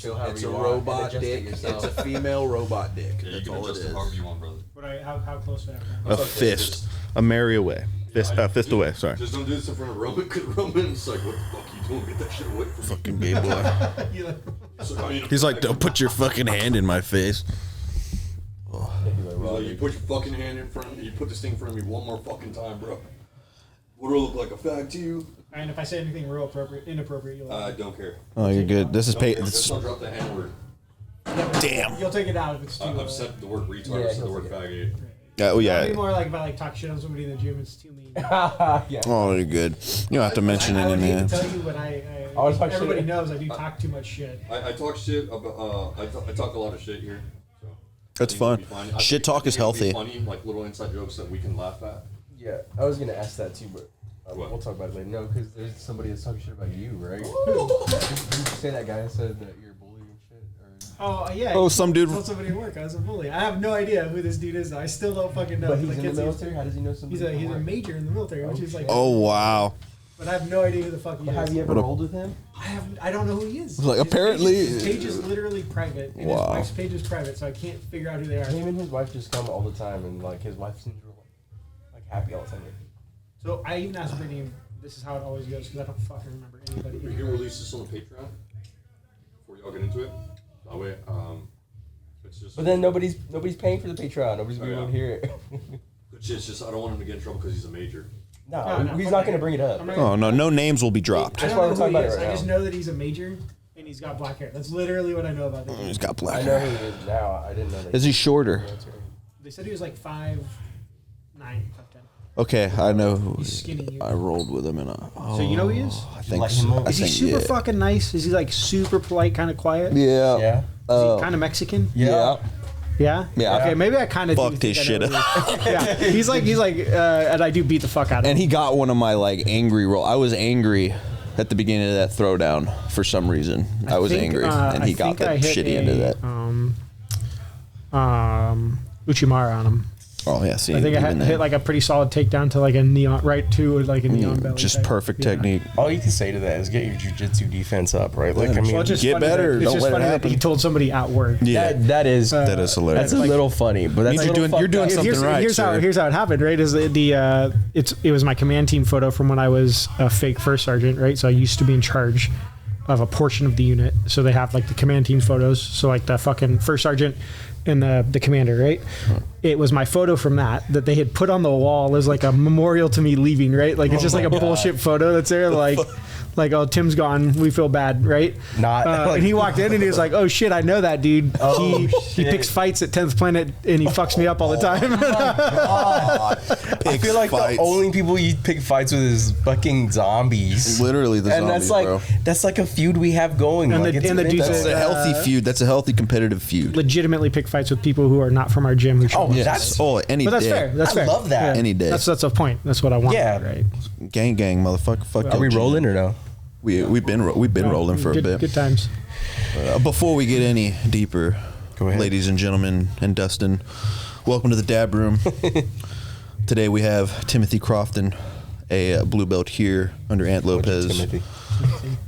It's a robot dick. It's a female robot dick. Yeah, That's you can all it adjust is. it however you want, brother. How close would I have to A fist. A Mary away. Fist away, sorry. Just don't do this in front of Roman, because Roman's like, what the fuck you doing? Get that shit away from me. Fucking gay boy. So, He's like, don't put your fucking hand in my face. He's like, you put your fucking hand in front of me, you put this thing in front of me one more fucking time, bro. What do I look like, a fag to you? And if I say anything real inappropriate, you'll I don't care. Oh, you're good. This is I'll drop the hand word. Damn. You'll take it out if it's too. I've said the word retard, I've said the word faggot. Oh, It'd yeah. be more like if I like talk shit on somebody in the gym. It's too mean. Yeah. Oh, you're good. You don't have to mention I it would in hate there. to tell you, but everybody knows I do talk too much shit. I talk shit about, I talk a lot of shit here. So That's fun. Shit talk is healthy. Funny, like little inside jokes that we can laugh at. Yeah, I was gonna ask that too, but What? we'll talk about it later. No, because there's somebody that's talking shit about you, right? Did you say that guy said that you're a bully and shit? Or... Oh yeah. Oh, some dude. Told somebody at work I was a bully. I have no idea who this dude is. I still don't fucking know. But he's Like, in the military. How does he know somebody? He's a major in the military, which is like. Oh, wow. But I have no idea who the fuck he is. Have you ever rolled with him? I don't know who he is. Like, apparently- his page is literally private, and Wow. his wife's page is private, so I can't figure out who they are. Him and his wife just come all the time, and like his wife seems real, like happy all the time. So I even asked Brittany, this is how it always goes, because I don't fucking remember anybody. We can release this on the Patreon before y'all get into it. That way, it's just. But then nobody's paying for the Patreon. Nobody's Oh, going yeah. to hear it. It's just I don't want him to get in trouble because he's a major. No, he's not going to bring it up. Oh, no names will be dropped. I That's don't why know we're who talking he about is. it right I just now. know that he's a major, and he's got black hair. That's literally what I know about him. He's got black I know hair. who he is now. I didn't know that. Is he shorter? They said he was like 5'9", 5'10". Okay, I know who. He's skinny. I rolled with him in a. So you know who he is? I think Like so. him over? I Is he think, super yeah. fucking nice? Is he like super polite, kind of quiet? Yeah. Yeah. Is he kind of Mexican? Yeah. Yeah. Yeah. Okay, maybe I kind of Fucked his shit up. Yeah, he's like, and I do beat the fuck out of him. And he got one of my like angry roll. I was angry at the beginning of that throwdown for some reason. I was angry, and he got that shitty end of that. Uchimara on him. Oh yeah, see. I think I even hit then. like a pretty solid takedown to like a neon, right to like a neon belly. Just type. perfect Yeah. technique. All you can say to that is get your jiu-jitsu defense up, right? Like, I mean, Well, it's just Get funny better, That, it's don't just let it funny that happen. he told somebody at work. Yeah, that is hilarious. that's a little funny, but that's Means a little you're doing fucked up. something right, Here's sir. how it happened. Right, is it was my command team photo from when I was a fake first sergeant. Right, so I used to be in charge of a portion of the unit. So they have like the command team photos. So like the fucking first sergeant and the commander, right? It was my photo from that they had put on the wall as like a memorial to me leaving, right? Like it's just like a bullshit photo that's there, like oh, Tim's gone, we feel bad, right? Not like, and he walked in and he was like, oh shit, I know that dude. Oh, he shit. picks fights at 10th Planet and he fucks me up all the time. I feel like fights. the only people you pick fights with is fucking zombies. Literally the And zombies, that's like bro. that's like a feud we have going. And like, the- it's and the dudes That's that- a healthy feud. That's a healthy competitive feud. Legitimately pick fights with people who are not from our gym. Who should Oh, be. Yes. that's Any But that's day. fair. That's I fair. love that. Any day. That's a point. That's what I want. Yeah. Right. Gang, motherfucker. Fuck. Are we that rolling shit. or no? We've been rolling for good, a bit. Good times. Before we get any deeper, Go ahead. ladies and gentlemen, and Dustin, welcome to the Dab Room. Today we have Timothy Crofton, a blue belt here under Ant Lopez, Timothy.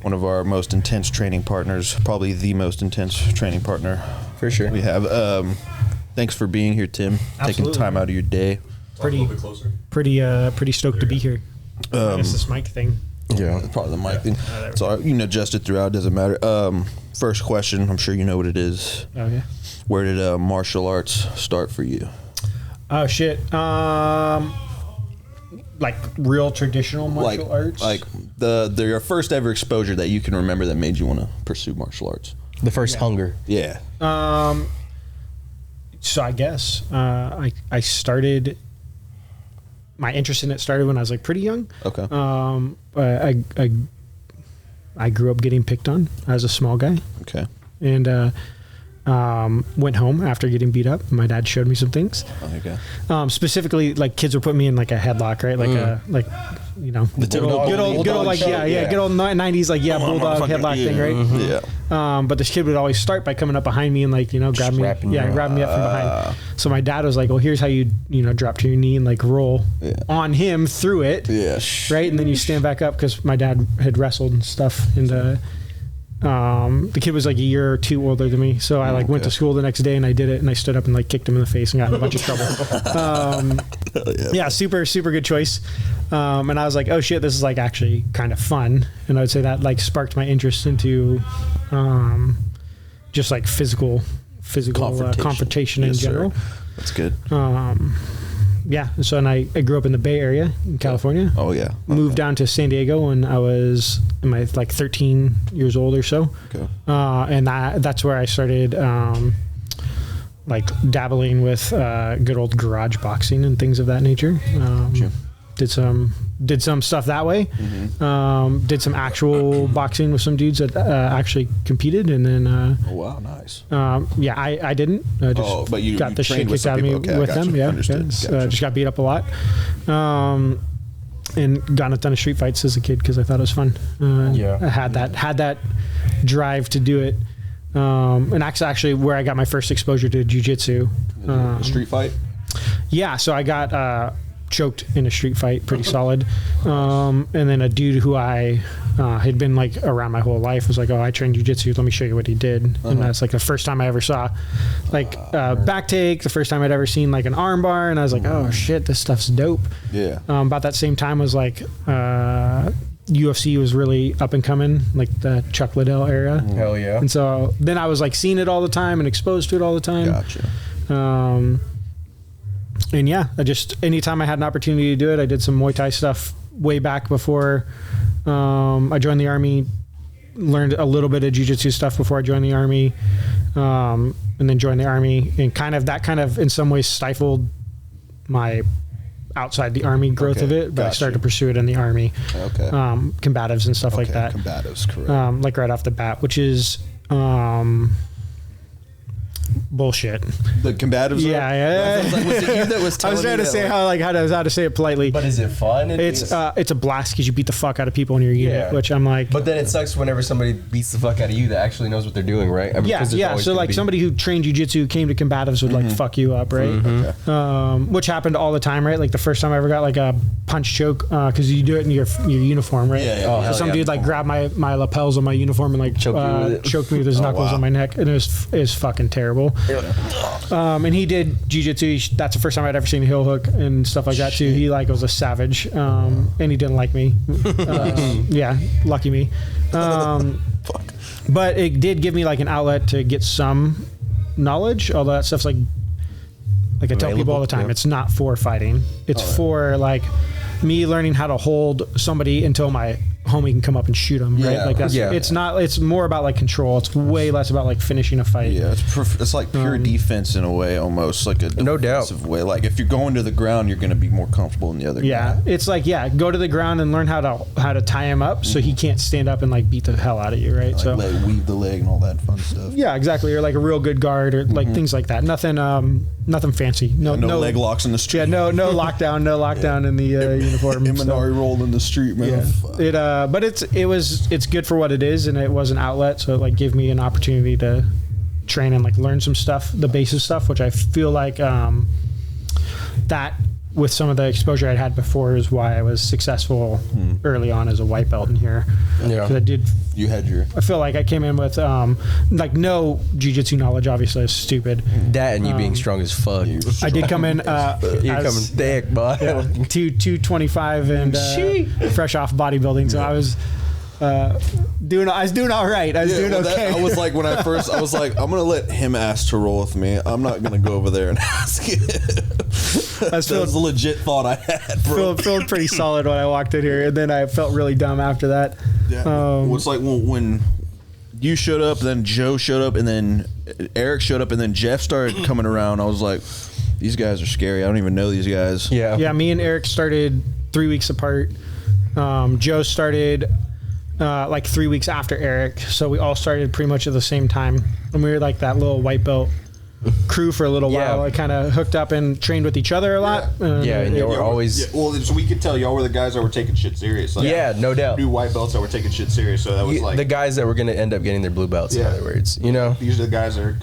one of our most intense training partners, probably the most intense training partner For sure. we have. Thanks for being here, Tim. Taking Absolutely. time out of your day. Pretty- A little bit closer. Pretty stoked to be here. Minus this mic thing. Yeah. Probably the mic thing. So you can adjust it throughout. Doesn't matter. First question. I'm sure you know what it is. Oh yeah. Where did martial arts start for you? Oh shit. Like real traditional martial arts. Like your first ever exposure that you can remember that made you want to pursue martial arts. The first hunger. Yeah. So I guess I started. My interest in it started when I was like pretty young. Okay. I grew up getting picked on as a small guy, Okay. and went home after getting beat up. My dad showed me some things. Okay. Specifically, like kids were putting me in like a headlock, right? Like you know, the good old like good old 90s like bulldog headlock thing, right? Yeah. But this kid would always start by coming up behind me and like grab me, Strapping you up. grab me up from behind. So my dad was like, "Well, here's how you drop to your knee and like roll on him through it, Yeah. right? And then you stand back up because my dad had wrestled and stuff, and the kid was like a year or two older than me, so I like went to school the next day and I did it, and I stood up and like kicked him in the face and got in a bunch of trouble. Yeah, super good choice. And I was like, oh shit, this is like actually kind of fun, and I would say that like sparked my interest into just like physical confrontation in general. That's good. Yeah, so and I grew up in the Bay Area in California. Oh yeah. Moved down to San Diego when I was in my like 13 years old or so. Okay. And that's where I started like dabbling with good old garage boxing and things of that nature. Sure. Did some stuff that way. Did some actual boxing with some dudes that actually competed, and then oh wow, nice. yeah, I didn't. I just but you got the shit trained with kicked out of me people. Okay, with them. Yeah, Understood. Gotcha. just got beat up a lot. And got a ton of street fights as a kid because I thought it was fun. I had that drive to do it. And actually where I got my first exposure to jiu-jitsu. A street fight? Yeah, so I got choked in a street fight pretty solid. And then a dude who I had been like around my whole life was like, oh, I trained jiu-jitsu, let me show you what he did. And that's like the first time I ever saw like back take, the first time I'd ever seen like an arm bar, and I was like, oh shit, this stuff's dope. Yeah. About that same time was like UFC was really up and coming, like the Chuck Liddell era. Hell yeah. And so then I was like seeing it all the time and exposed to it all the time. Gotcha. And yeah, anytime I had an opportunity to do it, I did some Muay Thai stuff way back before I joined the Army, learned a little bit of jiu-jitsu stuff before I joined the Army, and then joined the Army, and that kind of in some ways stifled my outside the Army growth of it, but I started to pursue it in the Army. Okay. Combatives and stuff like that. Combatives, correct. Like right off the bat, which is bullshit. The combatives. Yeah. I was like, was it you that was telling I was trying me to say that, how to say it politely. But is it fun? It's a blast because you beat the fuck out of people in your unit, which I'm like. But then it sucks whenever somebody beats the fuck out of you that actually knows what they're doing, right? I mean, yeah. So like somebody who trained jiu-jitsu came to combatives would like fuck you up, right? Which happened all the time, right? Like the first time I ever got like a punch choke because you do it in your uniform, right? Yeah. So some dude like grabbed my lapels on my uniform and like choked me with his knuckles on my neck, and it was fucking terrible. And he did jiu-jitsu. That's the first time I'd ever seen a heel hook and stuff like that too. He like was a savage, and he didn't like me. Yeah, lucky me. But it did give me like an outlet to get some knowledge. Although that stuff's like I tell people all the time, it's not for fighting. It's for like me learning how to hold somebody until my homie can come up and shoot him, right? Like that's it's not. It's more about like control. It's way less about like finishing a fight. Yeah, it's like pure defense in a way, almost like a defensive way. Like if you're going to the ground, you're going to be more comfortable in the other. Yeah, guy. it's like go to the ground and learn how to tie him up so he can't stand up and like beat the hell out of you, right? Like so weave the leg and all that fun stuff. Yeah, exactly. Or like a real good guard or like things like that. Nothing fancy. No leg locks in the street. Yeah, no lockdown in the uniform. Minari rolled in the street, man. Yeah. But it's good for what it is, and it was an outlet, so it like gave me an opportunity to train and like learn some stuff, the basic stuff, which I feel like that with some of the exposure I'd had before is why I was successful early on as a white belt in here. Yeah, I feel like I came in with like no jiu-jitsu knowledge. Obviously, I was stupid. That and you being strong as fuck. I did come in. You're coming thick, bud. 225 and fresh off bodybuilding, so I was. I was doing all right. I was doing okay. I was like, when I was like, I'm gonna let him ask to roll with me. I'm not gonna go over there and ask it. That was a legit thought I had, bro. Felt pretty solid when I walked in here, and then I felt really dumb after that. Yeah. It's like when you showed up, then Joe showed up, and then Eric showed up, and then Jeff started coming around. I was like, these guys are scary. I don't even know these guys. Yeah. Me and Eric started 3 weeks apart. Joe started like 3 weeks after Eric, so we all started pretty much at the same time, and we were like that little white belt crew for a little while. I kind of hooked up and trained with each other a lot. And you were always so we could tell y'all were the guys that were taking shit serious. Like, no doubt. New white belts that were taking shit serious. So that was like the guys that were going to end up getting their blue belts. In other words, you know, these are the guys that are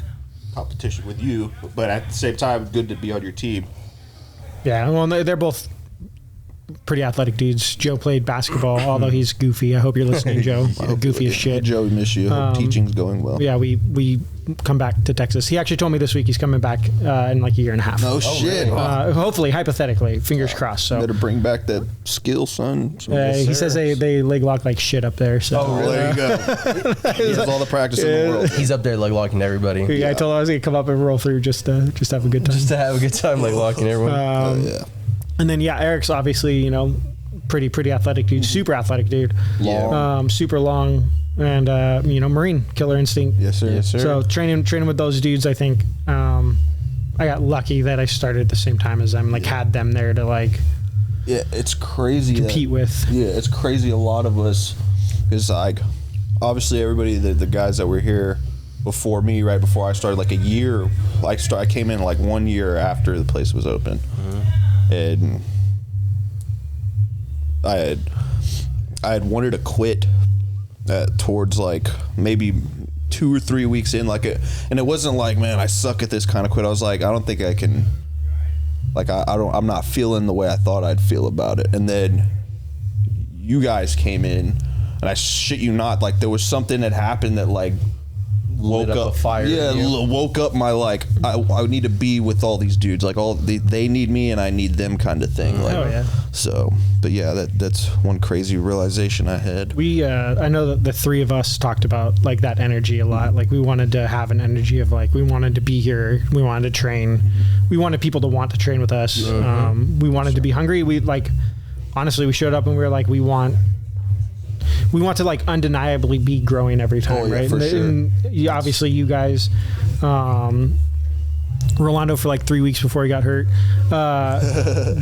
competition with you, but at the same time, good to be on your team. Yeah, well, they're both pretty athletic dudes. Joe played basketball, although he's goofy. I hope you're listening, Joe. Goofy as shit. Joe, we miss you. Hope teaching's going well. Yeah, we come back to Texas. He actually told me this week he's coming back in like a year and a half. No shit. Really? Hopefully, hypothetically, fingers crossed. So better bring back that skill, son. he says they leg lock like shit up there. So There you go. He has all the practice in the world. He's up there leg locking everybody. Yeah, I told him I was gonna come up and roll through just to have a good time. Just to have a good time leg locking everyone. Yeah. And then Eric's obviously pretty athletic dude, super athletic dude, Long. super long, and Marine killer instinct. Yes, sir. Yes, sir. So training with those dudes, I think I got lucky that I started at the same time as them. Like had them there to like It's crazy. compete with. Yeah, it's crazy. A lot of us, because like obviously everybody, the guys that were here before me, right before I started, like a year. I came in like 1 year after the place was open, and I had wanted to quit towards like maybe 2 or 3 weeks in, and it wasn't like, man, I suck at this kind of quit. I was like, I don't think I can. Like I'm not feeling the way I thought I'd feel about it. And then you guys came in, and I shit you not, like there was something that happened that like woke Lit up up a fire in you. woke up my like I need to be with all these dudes, like they need me and I need them kind of thing. Like, Oh, yeah. So, but yeah, that's one crazy realization I had. We I know that the three of us talked about like that energy a lot. Like we wanted to have an energy of like we wanted to be here, we wanted to train, we wanted people to want to train with us. We wanted to be hungry. We like honestly we showed up and we were like we want to like undeniably be growing every time, right? For sure. And obviously you guys, Rolando for like 3 weeks before he got hurt,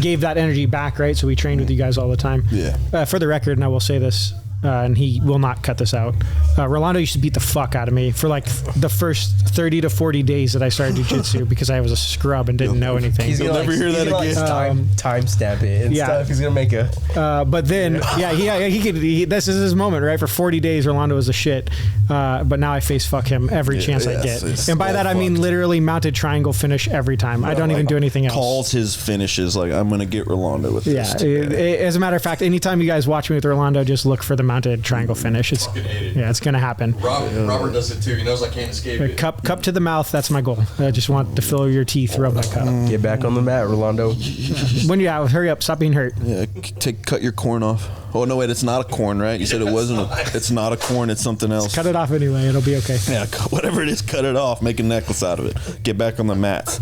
gave that energy back, right? So we trained with you guys all the time. Yeah. For the record, and I will say this, and he will not cut this out. Rolando used to beat the fuck out of me for like the first 30 to 40 days that I started jiu-jitsu because I was a scrub and didn't know anything. He's gonna never hear that again. Time stamp it and stuff. He's gonna make a. But then, this is his moment, right? For 40 days, Rolando was a shit. But now I face fuck him every chance I get. And by that, I mean literally mounted triangle finish every time. I don't even do anything else. Calls his finishes like, I'm going to get Rolando with this. As a matter of fact, anytime you guys watch me with Rolando, just look for the mounted triangle finish. It's going to happen. Robert does it too. He knows I can't escape it. Cup to the mouth, that's my goal. I just want to fill your teeth, rub that cup. Get back on the mat, Rolando. Hurry up, stop being hurt. Yeah, cut your corn off. Oh no, wait, it's not a corn, right? You said it wasn't. It's not a corn. It's something else. Cut it off anyway. It'll be okay. Yeah, whatever it is, cut it off. Make a necklace out of it. Get back on the mats.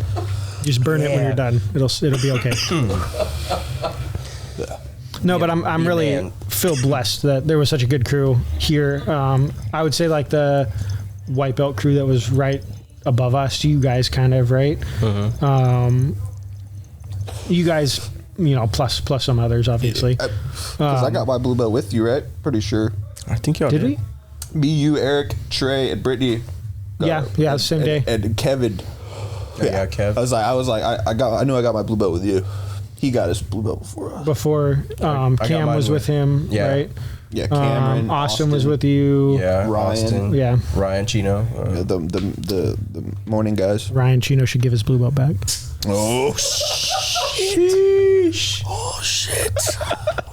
Just burn it when you're done. It'll be okay. No, but I'm really feel blessed that there was such a good crew here. I would say like the white belt crew that was right above us, you guys kind of, right? You guys, plus some others, obviously. Because I got my blue belt with you, right? Pretty sure. I think y'all Did we? Me, you, Eric, Trey, and Brittany. Yeah, same day. And Kevin. Yeah, Kev. I was like, I knew I got my blue belt with you. He got his blue belt before us. Before Cam was with him, right? Yeah, Cameron. Austin was with you. Yeah, Ryan. Austin. Yeah. Ryan Chino. The morning guys. Ryan Chino should give his blue belt back. Oh shit! Oh shit!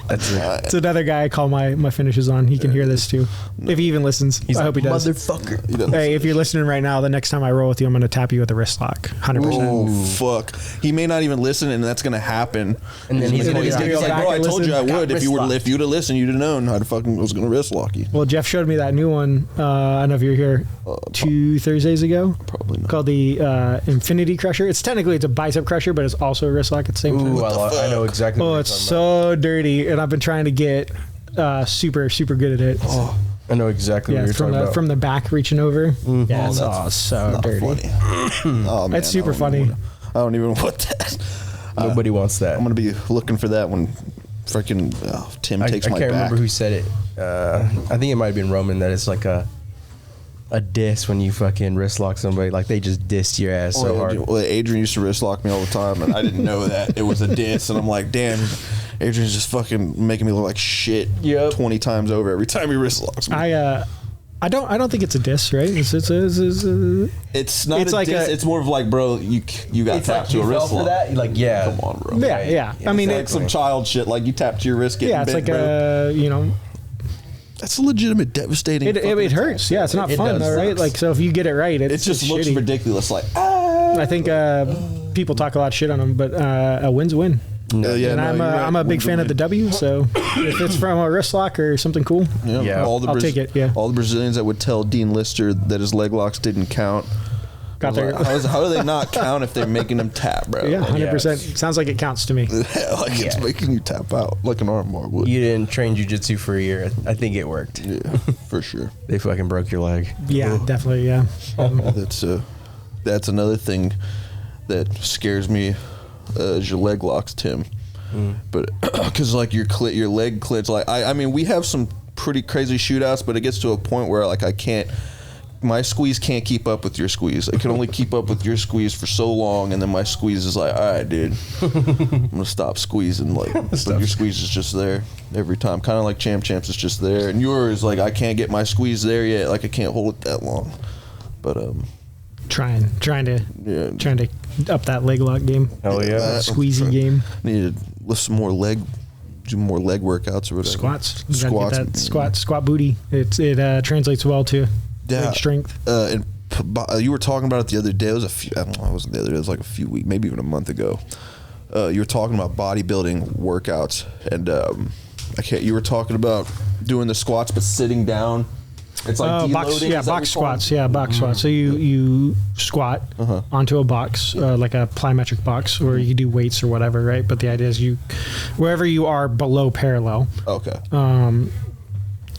That's it. It's another guy I call my finishes on. He can hear this too, if he even listens. I hope he does. Motherfucker. Hey, if you're listening right now, the next time I roll with you, I'm going to tap you with a wrist lock, 100%. Oh fuck! He may not even listen, and that's gonna happen. And then he's gonna gonna go He's back like, bro, I and told you I listen. would. If you'd have listened, you'd have known I'd fucking was gonna wrist lock you. Well, Jeff showed me that new one. I don't know if you were here 2 Thursdays ago. Probably not. Called the Infinity Crusher. It's a bicep crusher, but it's also a wrist lock at the same time. Ooh, I know exactly. Oh, what it's you're talking so dirty, and I've been trying to get super good at it. about. I know exactly what you're talking about. From the back reaching over. Yeah, it's that's all so Not dirty. funny. Oh, man, It's super funny. I don't even want that. Nobody wants that. I'm gonna be looking for that when freaking Tim takes I my can't back. remember who said it. I think it might have been Roman, that it's like a diss when you fucking wrist lock somebody. Like they just dissed your ass so hard. Well, Adrian used to wrist lock me all the time, and I didn't know that it was a diss. And I'm like, damn, Adrian's just fucking making me look like shit 20 times over every time he wrist locks me. I don't think it's a diss, right? It's not it's a like diss. It's more of like, bro, you got It's tapped like to you a fell wrist for lock. that. Like, yeah, Come on, bro. yeah. I mean, It's like some child shit. Like you tapped to your wrist, getting it's bit, like bro. That's a legitimate, devastating. it hurts. Yeah, it's not It fun does. though, right? Like, so if you get it right, It just looks shitty. ridiculous. Like, I think people talk a lot of shit on them, but a win's a win. And I'm a big fan of the W, so if it's from a wrist lock or something cool, Yeah. I'll take it. Yeah, all the Brazilians that would tell Dean Lister that his leg locks didn't count. got there. How do they not count if they're making them tap, bro? Yeah, Like, 100%. Sounds like it counts to me. it's making you tap out like an armbar would. You didn't train jiu-jitsu for a year. I think it worked. Yeah, for sure. They fucking broke your leg. Yeah, definitely. Yeah. That's another thing that scares me is your leg locks, Tim. But because like your leg clits, like I mean, we have some pretty crazy shootouts, but it gets to a point where like my squeeze can't keep up with your squeeze. I can only keep up with your squeeze for so long, and then my squeeze is like, all right, dude, I'm gonna stop squeezing. Like, but your squeeze is just there every time, kind of like Champs is just there, and yours, like, I can't get my squeeze there yet. Like, I can't hold it that long. But Trying to up that leg lock game. Hell yeah. Squeezy game. Need to lift some more do more leg workouts or whatever. Squats. You gotta get that squat booty. It translates well to leg strength. And you were talking about it the other day. It was I don't know, it wasn't the other day. It was like a few weeks, maybe even a month ago. You were talking about bodybuilding workouts, and you were talking about doing the squats but sitting down. It's like deloading. Box squats. Yeah, box squats. So you squat onto a box, like a plyometric box, or you do weights or whatever, right? But the idea is wherever you are below parallel. Okay.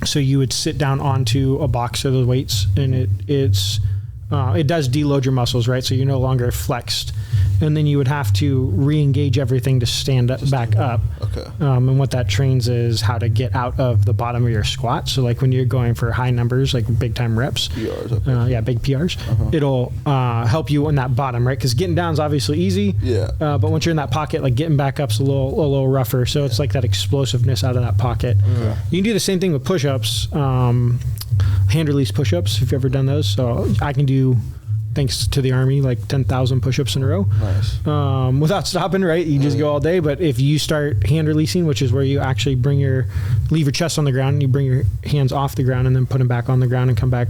So you would sit down onto a box of the weights, and it does deload your muscles, right? So you're no longer flexed, and then you would have to re-engage everything to stand back up. Okay. And what that trains is how to get out of the bottom of your squat. So like when you're going for high numbers, like big time reps, PRs. Okay. big PRs, it'll help you in that bottom, right? Because getting down is obviously easy. Yeah. But once you're in that pocket, like getting back up's a little rougher. So it's like that explosiveness out of that pocket. Okay. You can do the same thing with push-ups. Hand release push-ups, if you've ever done those. So I can do, thanks to the Army, like 10,000 push-ups in a row. Nice. Without stopping, right? You just go all day. But if you start hand releasing, which is where you actually leave your chest on the ground and you bring your hands off the ground and then put them back on the ground and come back,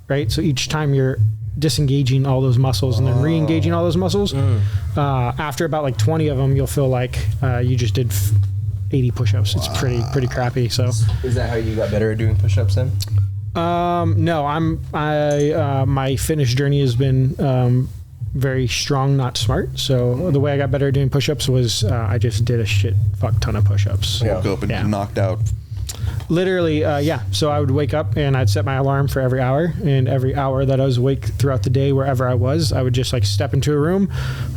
right? So each time you're disengaging all those muscles and then re-engaging all those muscles. After about like 20 of them, you'll feel like you just did 80 push-ups. It's pretty crappy. So Is that how you got better at doing push-ups then? No, my fitness journey has been very strong, not smart. So the way I got better at doing push-ups was I just did a fuck ton of push-ups. Woke up and knocked out. Literally, yeah. So I would wake up and I'd set my alarm for every hour, and every hour that I was awake throughout the day, wherever I was, I would just like step into a room,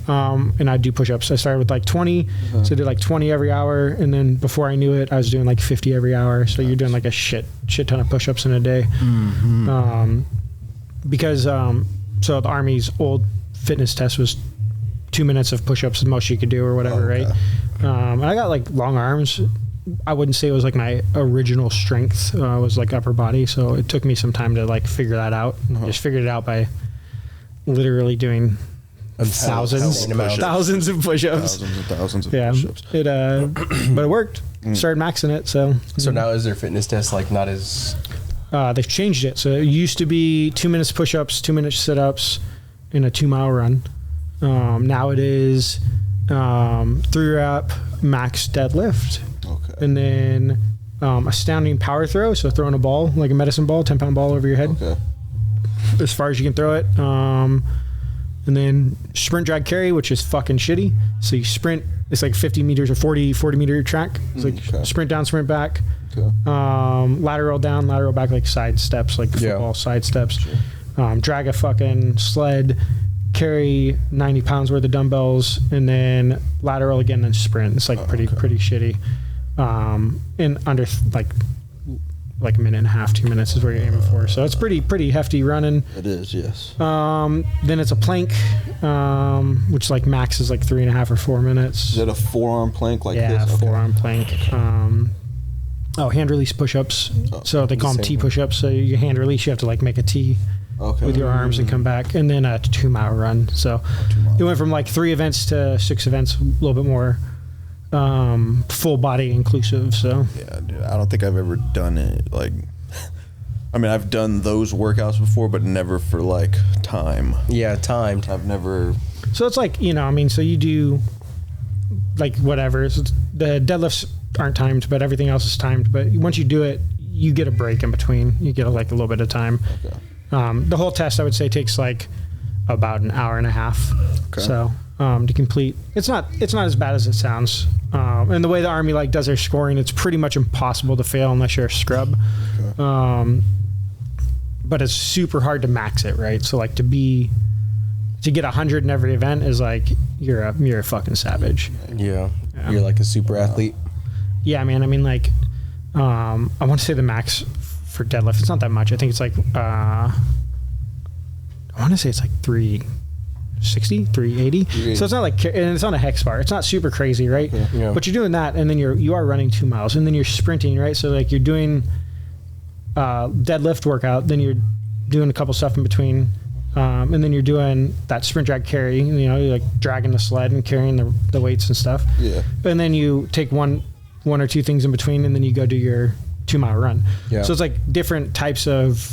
and I'd do push-ups. I started with like 20, so I did like 20 every hour, and then before I knew it, I was doing like 50 every hour. So you're doing like a shit ton of push-ups in a day, because so the Army's old fitness test was 2 minutes of push-ups, the most you could do or whatever, right? And I got like long arms. I wouldn't say it was like my original strength. Was like upper body, so it took me some time to like figure that out. Just figured it out by literally doing thousands of push-ups. Thousands and thousands of push-ups. But it worked. Started maxing it. So now is their fitness test like not as? They've changed it. So it used to be 2 minutes push-ups, 2 minute sit-ups, and a 2-mile run. Now it is 3-rep max deadlift. Okay. And then astounding power throw, so throwing a ball, like a medicine ball, 10-pound ball over your head, as far as you can throw it. And then sprint, drag, carry, which is fucking shitty. So you sprint, it's like 50 meters or 40 meter track. It's like sprint down, sprint back. Lateral down, lateral back, like side steps, like football side steps. Drag a fucking sled, carry 90 pounds worth of dumbbells, and then lateral again, then sprint. It's like pretty shitty. In under like a minute and a half, 2 minutes is where you're aiming for. So it's pretty hefty running. It is, yes. Then it's a plank, which like max is like 3.5 or 4 minutes. Is that a forearm plank like this? Yeah, forearm plank. hand release push-ups. So they call them T push-ups. So you hand release, you have to like make a T with your arms and come back, and then a 2-mile run. So it went from like 3 events to 6 events, a little bit more full body inclusive. So yeah, dude, I don't think I've ever done it. Like, I mean, I've done those workouts before, but never for like time. Yeah, timed. I've never. So it's like, you know, I mean, so you do like whatever. So the deadlifts aren't timed, but everything else is timed. But once you do it, you get a break in between. You get like a little bit of time. Okay. The whole test, I would say, takes like about an hour and a half. Okay. So to complete, it's not as bad as it sounds. And the way the Army like does their scoring, it's pretty much impossible to fail unless you're a scrub. Okay. But it's super hard to max it, right? So like to get 100 in every event is like you're a fucking savage. Yeah. You're like a super athlete. Yeah, man. I mean, like, I want to say the max for deadlift. It's not that much. I think it's like, I want to say it's like 360, 380. So it's not like, and it's on a hex bar. It's not super crazy, right? Yeah. But you're doing that, and then you are running 2 miles, and then you're sprinting, right? So like you're doing deadlift workout, then you're doing a couple stuff in between, and then you're doing that sprint drag carry. You know, you're like dragging the sled and carrying the weights and stuff. Yeah. And then you take one or two things in between, and then you go do your 2-mile run. Yeah. So it's like different types of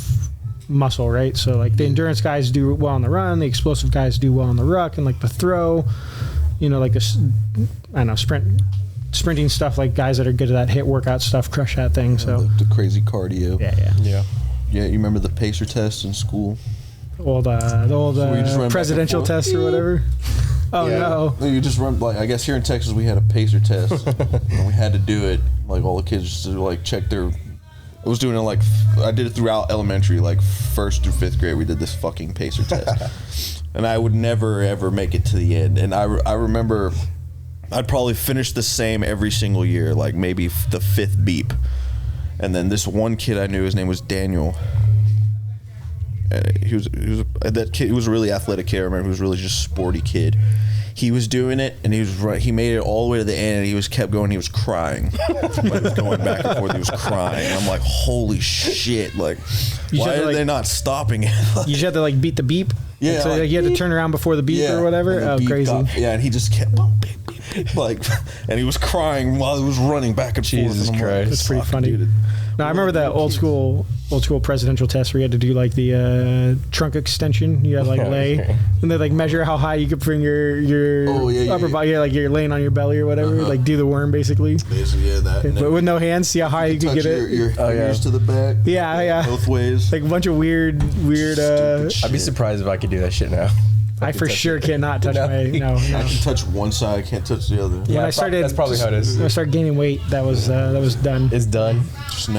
muscle, right? So like the endurance guys do well on the run, the explosive guys do well on the ruck, and like the throw, you know, like this, I don't know, sprinting stuff, like guys that are good at that hit workout stuff crush that thing. So the crazy cardio. Yeah. You remember the pacer test in school? The old presidential test or whatever. Oh no! You just run, like, I guess here in Texas we had a pacer test, and we had to do it. Like all the kids just to like check their. I was doing it like I did it throughout elementary, like 1st through 5th grade. We did this fucking pacer test, and I would never ever make it to the end. And I remember I'd probably finish the same every single year, like maybe the 5th beep. And then this one kid I knew, his name was Daniel. He was a really athletic kid. I remember he was really just a sporty kid. He was doing it, and he made it all the way to the end, and he kept going. He was crying. Like, he was going back and forth. He was crying. And I'm like, holy shit! Like, why are they not stopping it? You just had to like beat the beep. Yeah. So like, you had to turn around before the beep or whatever. Oh, crazy. And he just kept beep, beep, beep, like, and he was crying while he was running back and forth. Jesus Christ, like, that's pretty funny. Dude. No, I remember that old school presidential test where you had to do like the trunk extension. You had like lay, and they like measure how high you could bring your upper body. Yeah, like you're laying on your belly or whatever. Like do the worm basically. Basically, yeah, that. But with no hands, see how high you could get it. Your fingers to the back. Yeah. Both ways. Like a bunch of weird. I'd be surprised if I could do that shit now. I for sure cannot touch my. No. I can touch one side. I can't touch the other. Yeah, that's probably how it is. When I started gaining weight, that was done. It's done. Just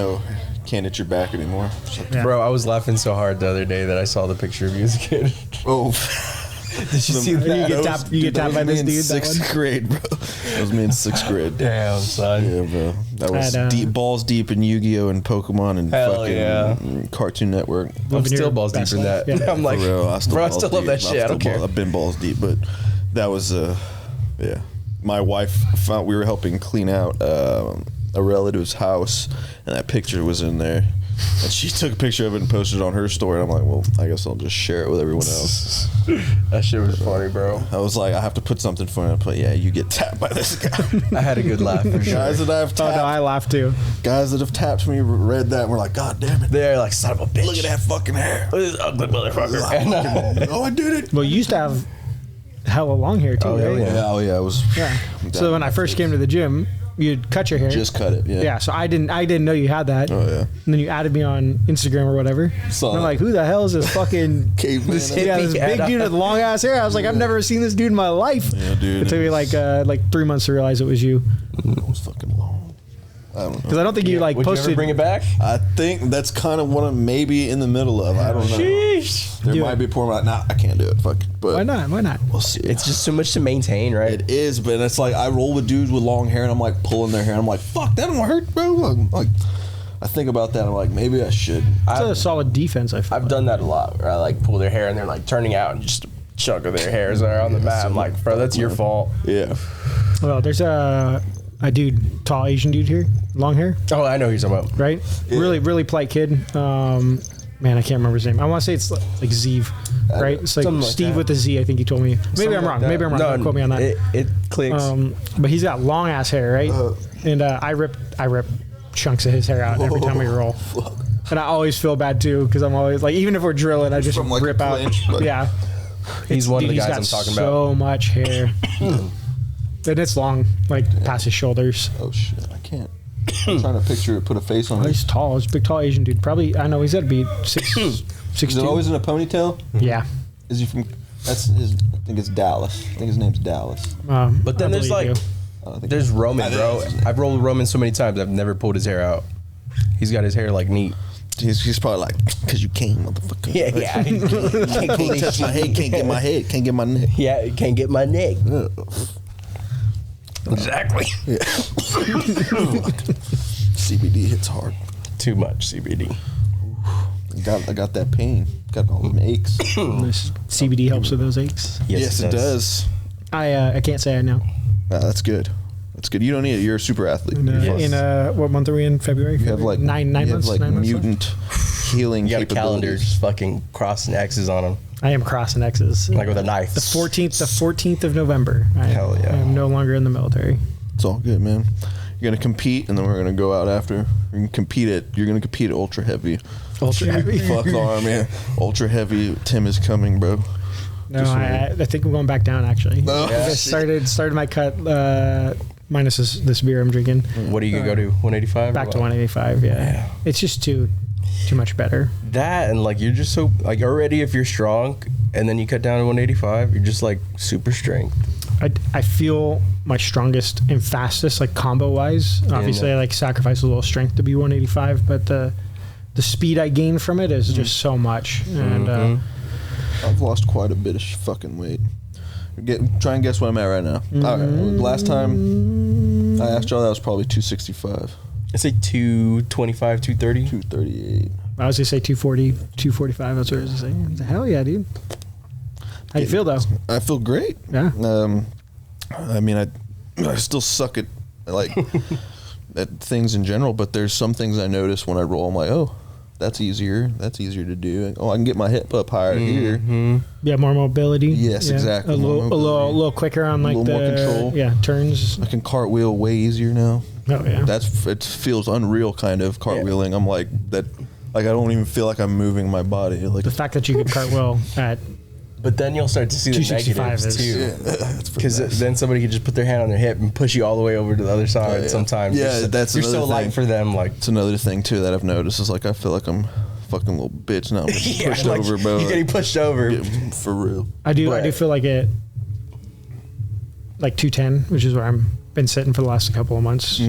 can't hit your back anymore. Yeah. Bro, I was laughing so hard the other day that I saw the picture of you as a kid. Oh. Did you see that? You get tapped by this dude. Sixth grade, bro. That was me in 6th grade. Damn, son. Yeah, bro. That was balls deep in Yu-Gi-Oh and Pokemon and fucking Cartoon Network. I'm still balls deep in that. Yeah. I'm like, I still love that shit. I don't care. I've been balls deep, but that was yeah. My wife found we were helping clean out a relative's house, and that picture was in there. And she took a picture of it and posted it on her story. And I'm like, well, I guess I'll just share it with everyone else. That shit was funny, bro. I was like, I have to put something funny. I put, yeah, you get tapped by this guy. I had a good laugh for sure. Guys that I've tapped. Oh no, I laughed too. Guys that have tapped me read that and were like, God damn it. They're like, son of a bitch. Look at that fucking hair. Look at this ugly motherfucker. Oh, I did it. Well, you used to have hella long hair too, right? Yeah, it was. Yeah. So when I first came to the gym, you'd cut your hair. Just cut it, yeah. Yeah, so I didn't know you had that. Oh, yeah. And then you added me on Instagram or whatever. And I'm like, who the hell is this fucking caveman? this big dude with long ass hair? I was like, I've never seen this dude in my life. Yeah, dude. It took me like 3 months to realize it was you. It was fucking long. I don't know. Because I don't think you like Would posted. you ever bring it back? I think that's kind of what I'm maybe in the middle of. I don't know. Sheesh. There might be a point where I'm like, nah, I can't do it. Fuck it. But Why not? we'll see. It's just so much to maintain, right? It is, but it's like I roll with dudes with long hair and I'm like pulling their hair. And I'm like, fuck, that don't hurt, bro. Like, I think about that. I'm like, maybe I should. It's a solid defense, I feel. I've done that a lot, where I like pull their hair and they're like turning out and just a chunk of their hairs are on the mat. I'm like, bro, that's your fault. Yeah. Well, there's a A dude, tall Asian dude here, long hair. Oh, I know who you're talking about. Right? Yeah. Really polite kid. Man, I can't remember his name. I want to say it's like Zeev, right? It's like Steve with a Z, I think he told me. Maybe I'm wrong. Maybe I'm wrong. Don't quote me on that. It clicks. But he's got long ass hair, right? And I rip chunks of his hair out every time we roll. And I always feel bad too, because I'm always like, even if we're drilling, I just like rip out. Yeah. He's one of the guys I'm talking about. So much hair. And it's long, like past his shoulders. Oh shit, I can't. I'm trying to picture it, put a face on it. He's tall. He's a big, tall Asian dude. Probably, I know he's got to be 6'2". Is it always in a ponytail? Yeah. Is he from? That's his. I think it's Dallas. I think his name's Dallas. But then there's like, there's Roman, bro. I've rolled with Roman so many times. I've never pulled his hair out. He's got his hair like neat. He's probably like, because you came, motherfucker. Yeah. Can't touch my head. Can't get my head. Can't get my neck. Yeah, can't get my neck. Exactly. Yeah. CBD hits hard. Too much CBD. I got that pain. Got all them aches. CBD helps with those aches. Yes, it does. I can't say I know. That's good. That's good. You don't need it. You're a super athlete. In what month are we in? February? You have like nine months. Like 9 months mutant healing. You got a calendar just fucking crossing X's on them. I am crossing X's. Like with a knife. The 14th of November. Hell yeah. I am no longer in the military. It's all good, man. You're gonna compete, and then we're gonna go out after. You're gonna compete at ultra heavy. Ultra heavy. Fuck on, man. Ultra heavy. Tim is coming, bro. No, I think I'm going back down actually. No. I started my cut minus this beer I'm drinking. What are you gonna go to? 185? Back to 185. Yeah. It's just too much better. That and like you're just so like already if you're strong and then you cut down to 185, you're just like super strength. I feel my strongest and fastest like combo wise. Obviously, I like sacrifice a little strength to be 185, but the speed I gain from it is just so much. And I've lost quite a bit of fucking weight. Try and guess what I'm at right now. All right, last time I asked y'all, that was probably 265. I say 225, 230. 238. I was gonna say 240, 245. That's what I was saying. Hell yeah, dude. How you feel though? I feel great. Yeah. I mean, I still suck at like at things in general, but there's some things I notice when I roll. I'm like, oh, that's easier. That's easier to do. Oh, I can get my hip up higher here. Yeah, more mobility. Yes, yeah. exactly. A little quicker on like a little more control. Yeah, turns. I can cartwheel way easier now. Oh yeah. It feels unreal, kind of cartwheeling. I'm like that. Like I don't even feel like I'm moving my body. Like the fact that you could cartwheel at. But then you'll start to see the negatives too. Because then somebody could just put their hand on their hip and push you all the way over to the other side sometimes. Yeah, that's you're another so thing. light for them. Like it's another thing too that I've noticed is like I feel like I'm a fucking little bitch now. I'm getting pushed over, bro. You're getting pushed over. Yeah, for real. I do feel like it. Like 210, which is where I'm been sitting for the last couple of months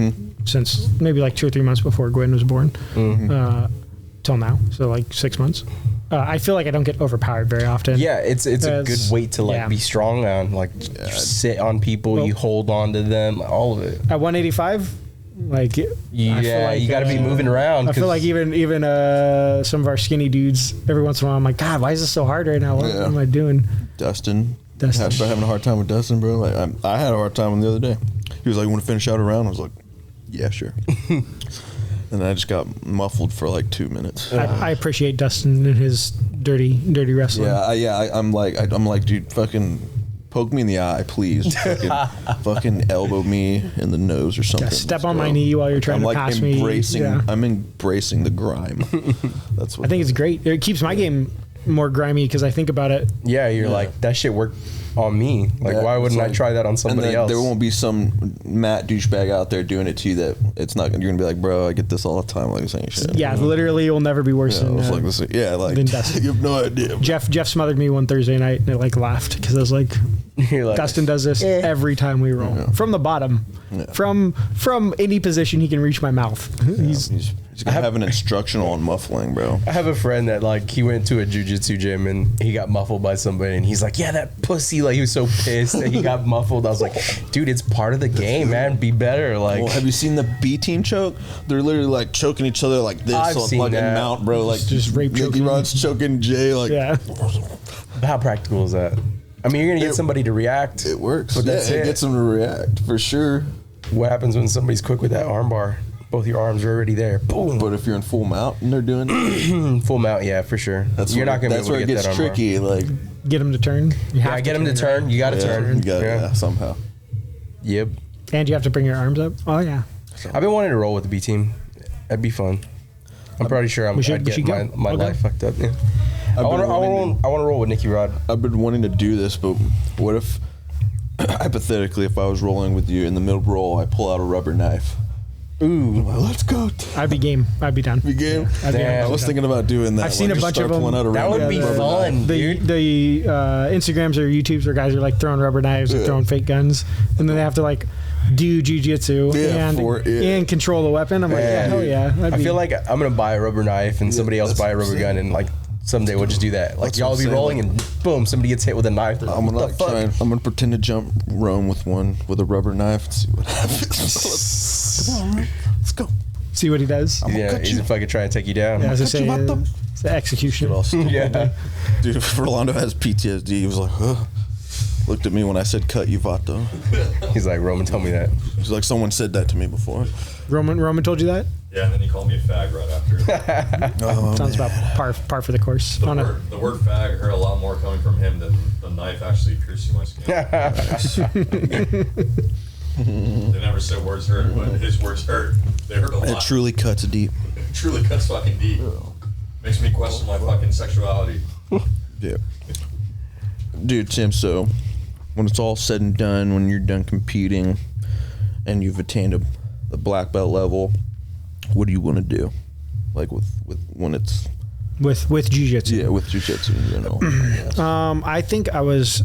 since maybe like 2 or 3 months before Gwen was born, till now. So like 6 months. I feel like I don't get overpowered very often. Yeah, it's a good weight to like be strong on. Like you sit on people, you hold on to them, all of it. At 185, like you got to be moving around. I feel like even some of our skinny dudes, every once in a while, I'm like, God, why is this so hard right now? What am I doing? Dustin. Having a hard time with Dustin, bro. Like I had a hard time with him the other day. He was like, "Want to finish out a round?" I was like, "Yeah, sure." And I just got muffled for like 2 minutes. I appreciate Dustin and his dirty wrestling. I'm like, dude, fucking poke me in the eye, please. fucking elbow me in the nose or something. Yeah, step on my knee while you're trying to pass me. I'm embracing the grime. That's what I think it's great. It keeps my game more grimy because I think about it. Yeah, you're like, that shit worked on me. Like, why wouldn't I try that on somebody else? There won't be some Matt douchebag out there doing it to you that it's not. You're gonna be like, bro, I get this all the time. Like saying shit. Yeah, literally, it will never be worse than. Like this, than Dustin. You have no idea. Jeff smothered me one Thursday night and I like laughed because I was like, Dustin does this every time we roll from the bottom, from any position he can reach my mouth. He's gonna have an instructional on muffling, bro. I have a friend that like he went to a jiu-jitsu gym and he got muffled by somebody and he's like, yeah, that pussy. Like he was so pissed that he got muffled. I was like, dude, it's part of the game, man. Be better. Like, have you seen the B team choke? They're literally like choking each other like this. I've seen like that. In mount, bro. Like just rape Nicky Rod's choking Jay. Like, how practical is that? I mean, you're gonna get somebody to react. It works. But that's it gets them to react for sure. What happens when somebody's quick with that arm bar? Both your arms are already there. Boom. But if you're in full mount and they're doing it, Full mount, yeah, for sure. You're not gonna be that's able where to it get gets that arm bar. tricky. Like, Get him to turn. You have Yeah, get him to turn. right? You got to turn. you gotta, Yeah. somehow. Yep. And you have to bring your arms up. Oh yeah. I've been wanting to roll with the B team. That'd be fun. I'm pretty sure I'd we get should go. my I'll go. life fucked up. Yeah. I I've want been to roll with Nicky Rod. I've been wanting to do this, but what if, hypothetically, if I was rolling with you in the middle roll, I pull out a rubber knife? Ooh. Well, let's go. I'd be game. I'd be down. Big game. I'd be Damn. I was thinking about doing that. I've seen a just bunch start of them. pulling out a That would random be rubber fun, knife. dude. The Instagrams or YouTubes where guys are like throwing rubber knives or throwing fake guns, and then they have to like do jujitsu and control the weapon. I'm like, yeah, hell yeah. I feel like I'm gonna buy a rubber knife and somebody else that's buy a what I'm rubber gun, and like someday we'll just do that. Like That's y'all what be I'm saying, rolling like- and boom, somebody gets hit with a knife. I'm gonna like try. I'm gonna pretend to jump Rome with a rubber knife and see what happens. Come on, man. Let's go. see what he does. Yeah, cut he's you. gonna fucking try and take you down. Yeah, as I cut say, you, vato. it's the execution. Yeah. Dude, if Rolando has PTSD, he was like, huh. Looked at me when I said cut you, vato. He's like, Roman, tell me that. He's like, someone said that to me before. Roman told you that? Yeah, and then he called me a fag right after. Oh, Sounds man. about par for the course. The On a- word fag hurt a lot more coming from him than the knife actually piercing my skin. They never said words hurt, but his words hurt. They hurt a lot. It truly cuts deep. It truly cuts fucking deep. Makes me question my fucking sexuality. Yeah. Dude, Tim, so when it's all said and done, when you're done competing and you've attained a black belt level, what do you want to do? Like with when it's with jiu-jitsu. yeah, with jiu-jitsu in general. I think I was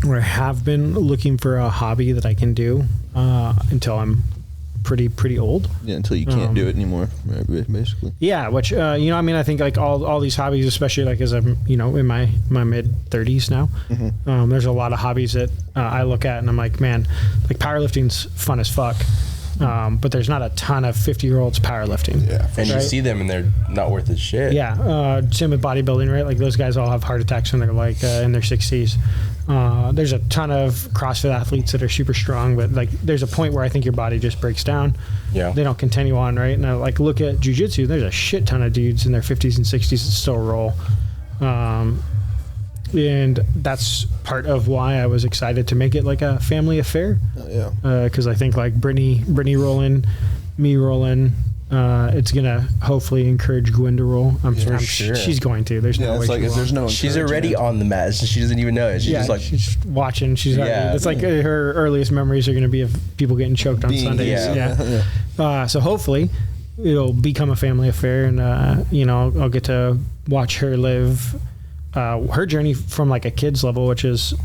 or have been looking for a hobby that I can do until I'm pretty old. Yeah, until you can't do it anymore, right, basically. Yeah, which I mean, I think like all these hobbies, especially like as I'm in my mid 30s now, there's a lot of hobbies that I look at and I'm like, man, like powerlifting's fun as fuck. But there's not a ton of 50-year-olds powerlifting. Yeah, And you Right. see them and they're not worth a shit. Yeah, same with bodybuilding, right? Like those guys all have heart attacks when they're like in their 60s. There's a ton of CrossFit athletes that are super strong, but like there's a point where I think your body just breaks down. Yeah. They don't continue on, right? And I like look at jiu-jitsu, there's a shit ton of dudes in their 50s and 60s that still roll. And that's part of why I was excited to make it like a family affair. yeah. Because I think like Brittany rolling, me rolling, it's gonna hopefully encourage Gwen to roll. sure. She's going to. There's Yeah, no way it's like she if won't. there's no. She's already encouragement. on the mat. She doesn't even know it. She's just like, she's watching. She's already, Yeah. it's like her earliest memories are going to be of people getting choked on Being- Sundays. yeah. So hopefully it'll become a family affair, and I'll get to watch her live her journey from like a kid's level, which is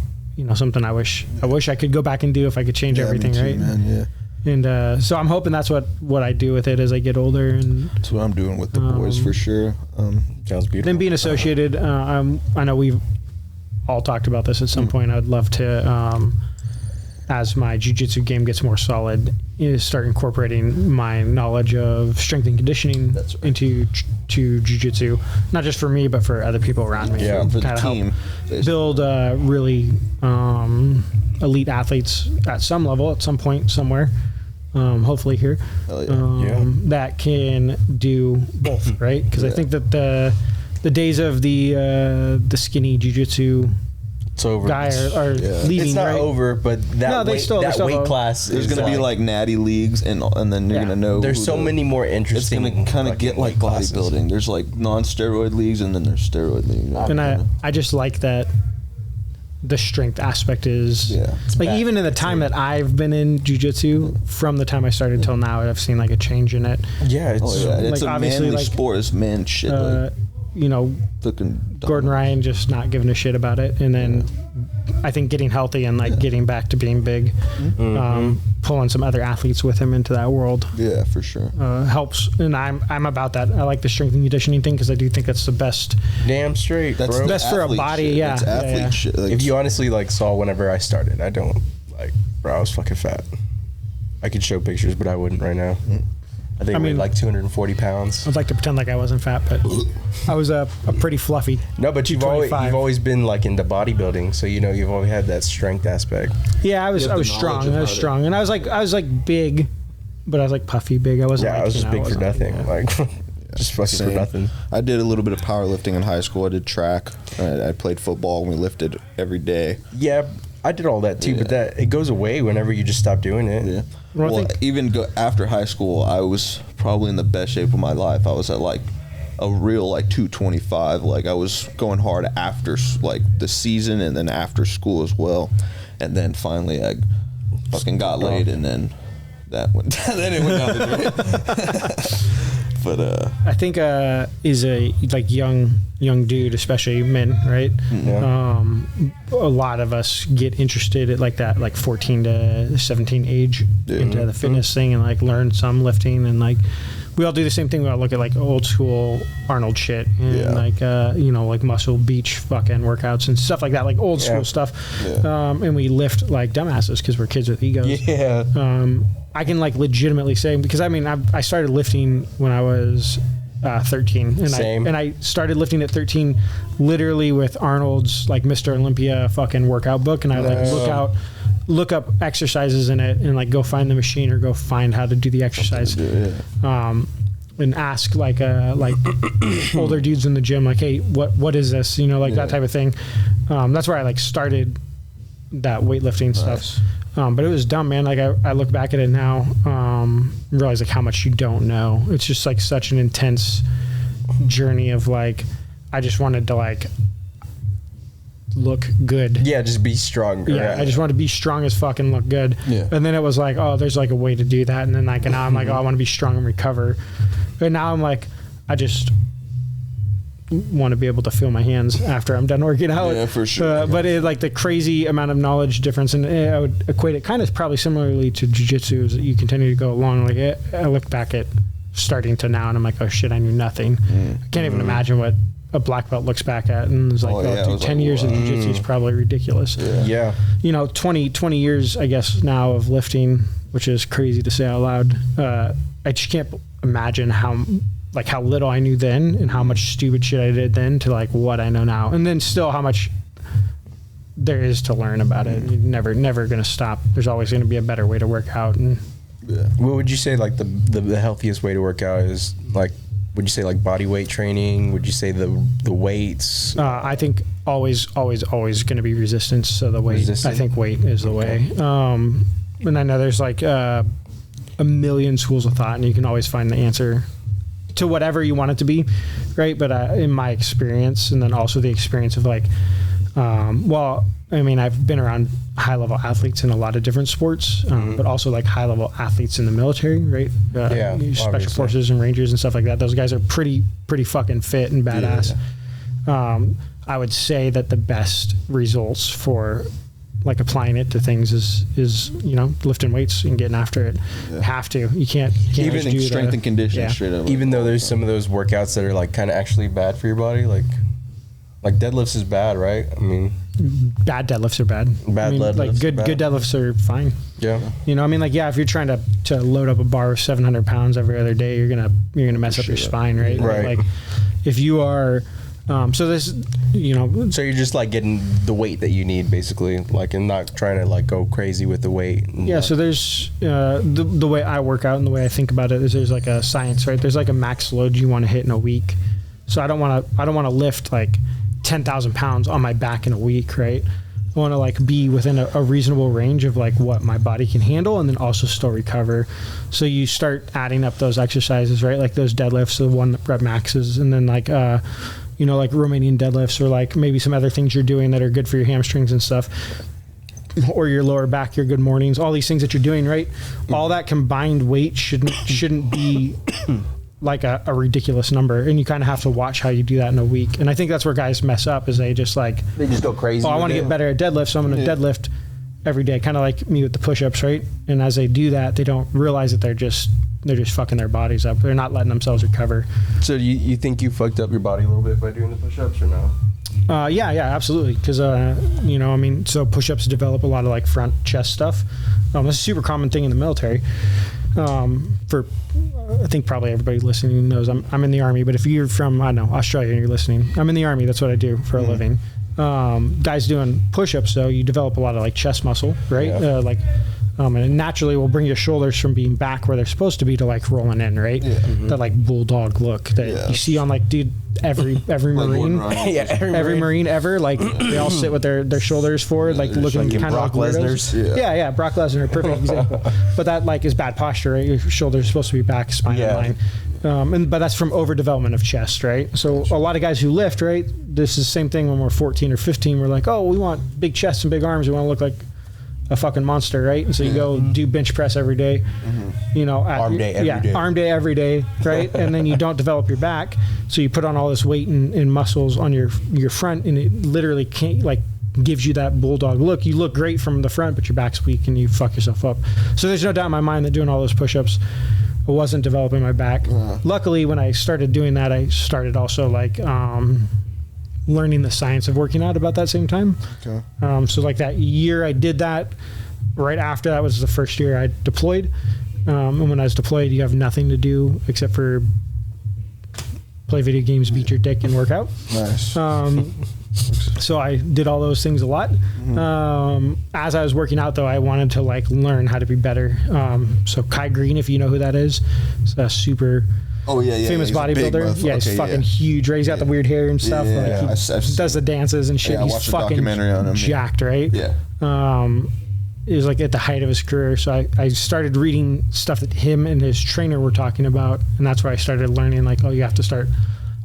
something I wish I could go back and do if I could change Yeah, me everything, too, right? man, yeah. And so I'm hoping that's what I do with it as I get older, and That's what I'm doing with the boys for sure. sounds beautiful. then being associated. I know we've all talked about this at some point. I'd love to, as my jiu-jitsu game gets more solid, start incorporating my knowledge of strength and conditioning That's right. into to jiu-jitsu, not just for me but for other people around me. Yeah, for the Kinda help team, basically. build really elite athletes at some level, at some point, somewhere. Hopefully here, Hell yeah. that can do both, right? Because I think that the days of the skinny jiu-jitsu It's over. guy are leaving, It's not right? over, but that No, they weight, still- they that still weight have- class There's is gonna be like natty leagues, and then you're Yeah. gonna know. There's who so the- many more It's interesting. gonna kind of get fucking like weight classes. bodybuilding. There's like non-steroid leagues, and then there's steroid leagues. And I just like that the strength aspect is Yeah. like back even in the time that I've been in jiu-jitsu, from the time I started till now, I've seen like a change in it. Yeah, it's Oh yeah, it's like, a obviously, manly like, sport. It's man shit. Like fucking Gordon Ryan just not giving a shit about it, and then I think getting healthy and like getting back to being big, pulling some other athletes with him into that world Yeah, for sure. helps. And I'm about that. I like the strength and conditioning thing because I do think that's the best. damn straight, That's bro. the Best for a athlete body, shit. yeah, That's yeah, athlete yeah. shit. Like, If you honestly like saw whenever I started, I don't like, bro. I was fucking fat. I could show pictures, but I wouldn't right now. I think I weighed like 240 pounds. I'd like to pretend like I wasn't fat, but I was a pretty fluffy. No, but you've always been like into bodybuilding, so you've always had that strength aspect. Yeah, I was strong. And I was like big, but I was like puffy big. I wasn't. Yeah, I was just big for nothing. Like just fucking for nothing. I did a little bit of powerlifting in high school. I did track. I played football, and we lifted every day. Yeah, I did all that too, but it goes away whenever you just stop doing it. Yeah. Well, after high school, I was probably in the best shape of my life. I was at like a real like 225. Like I was going hard after like the season and then after school as well. And then finally I fucking got laid, and then that went. Then it went down the drain. But I think is a like young dude, especially men, right? Yeah. A lot of us get interested at like that, like 14 to 17 age into the fitness thing and like learn some lifting, and like we all do the same thing. We all look at like old school Arnold shit and like like Muscle Beach fucking workouts and stuff like that, like old school stuff. Yeah. And we lift like dumbasses because we're kids with egos. Yeah. I can like legitimately say, because I mean I started lifting when I was 13, and I started lifting at 13 literally with Arnold's like Mr. Olympia fucking workout book, and I like look up exercises in it and like go find the machine or go find how to do the exercise. And ask like older dudes in the gym, like, hey, what is this, that type of thing. That's where I like started that weightlifting stuff. But it was dumb, man. Like I look back at it now, realize like how much you don't know. It's just like such an intense journey of like, I just wanted to like look good. Yeah, just be strong. Yeah, I just wanted to be strong as fuck and look good. Yeah. And then it was like, oh, there's like a way to do that. And then like now I'm like, oh, I want to be strong and recover. But now I'm like, I just want to be able to feel my hands after I'm done working out. Yeah, for sure. But it, like the crazy amount of knowledge difference, and I would equate it kind of probably similarly to jiu-jitsu, is that you continue to go along. Like I look back at starting to now and I'm like, oh shit, I knew nothing. I can't even imagine what a black belt looks back at and is like, dude, 10 years of jiu-jitsu is probably ridiculous. Yeah. 20 years, I guess, now of lifting, which is crazy to say out loud. I just can't imagine how little I knew then and how much stupid shit I did then to like what I know now. And then still how much there is to learn about it. You're never going to stop. There's always going to be a better way to work out. And what would you say like the healthiest way to work out is? Like, would you say like body weight training? Would you say the weights? I think always going to be resistance. So the weight, I think weight is the way. And I know there's like a million schools of thought, and you can always find the answer to whatever you want it to be, right? But in my experience, and then also the experience of like, I've been around high-level athletes in a lot of different sports, but also like high-level athletes in the military, right? Special forces and Rangers and stuff like that. Those guys are pretty fucking fit and badass. Yeah. I would say that the best results for like applying it to things is lifting weights and getting after it. You have to. You can't even do strength and conditioning straight up. Even though there's some of those workouts that are like kind of actually bad for your body, like deadlifts is bad, right? I mean, bad deadlifts are bad. Deadlifts, like good deadlifts are fine. Yeah. If you're trying to load up a bar with 700 pounds every other day, you're gonna mess up your spine, right? Right. Like if you are. So you're just like getting the weight that you need, basically, like, and not trying to like go crazy with the weight. So there's the way I work out and the way I think about it is there's like a science, right? There's like a max load you want to hit in a week. So I don't want to lift like 10,000 pounds on my back in a week, right? I want to like be within a reasonable range of like what my body can handle, and then also still recover. So you start adding up those exercises, right? Like those deadlifts, the 1 rep maxes, and then like like Romanian deadlifts, or like maybe some other things you're doing that are good for your hamstrings and stuff, or your lower back, your good mornings, all these things that you're doing, right? All that combined weight shouldn't be like a ridiculous number, and you kind of have to watch how you do that in a week. And I think that's where guys mess up, is they just go crazy. Oh, I want to get better at deadlift, so I'm going to deadlift every day, kind of like me with the push-ups, right? And as they do that, they don't realize that they're just fucking their bodies up. They're not letting themselves recover. So you think you fucked up your body a little bit by doing the push-ups, or no? Yeah, absolutely. Because so push-ups develop a lot of like front chest stuff. That's a super common thing in the military. For I think probably everybody listening knows I'm in the Army, but if you're from, I don't know, Australia and you're listening, I'm in the Army. That's what I do for a living. Guys doing push-ups, though, you develop a lot of like chest muscle, right? Yeah. And it naturally will bring your shoulders from being back where they're supposed to be to like rolling in, right? Yeah. That like bulldog look that you see on like, dude, every Marine, every Marine ever, like they all sit with their shoulders forward, like looking kind of like Brock Lesnar's. Yeah, Brock Lesnar, perfect example. But that like is bad posture, right? Your shoulders are supposed to be back, spine in line. But that's from overdevelopment of chest, right? So a lot of guys who lift, right? This is the same thing when we're 14 or 15. We're like, oh, we want big chests and big arms. We want to look like a fucking monster, right? And so you go do bench press every day, you know, arm day every day, right? And then you don't develop your back, so you put on all this weight and muscles on your front, and it literally can't like gives you that bulldog look. You look great from the front, but your back's weak and you fuck yourself up. So there's no doubt in my mind that doing all those push-ups, I wasn't developing my back. Luckily, when I started doing that, I started also like learning the science of working out about that same time. So like that year I did that, right after that was the first year I deployed. And when I was deployed, you have nothing to do except for play video games, beat your dick, and work out. Nice. So I did all those things a lot. As I was working out, though, I wanted to like learn how to be better. So Kai Green, if you know who that is, it's a super famous bodybuilder. He's fucking huge, right? He's got the weird hair and stuff. He does the dances and shit. He's fucking jacked, right? It was like at the height of his career. So I started reading stuff that him and his trainer were talking about, and that's where I started learning like, oh, you have to start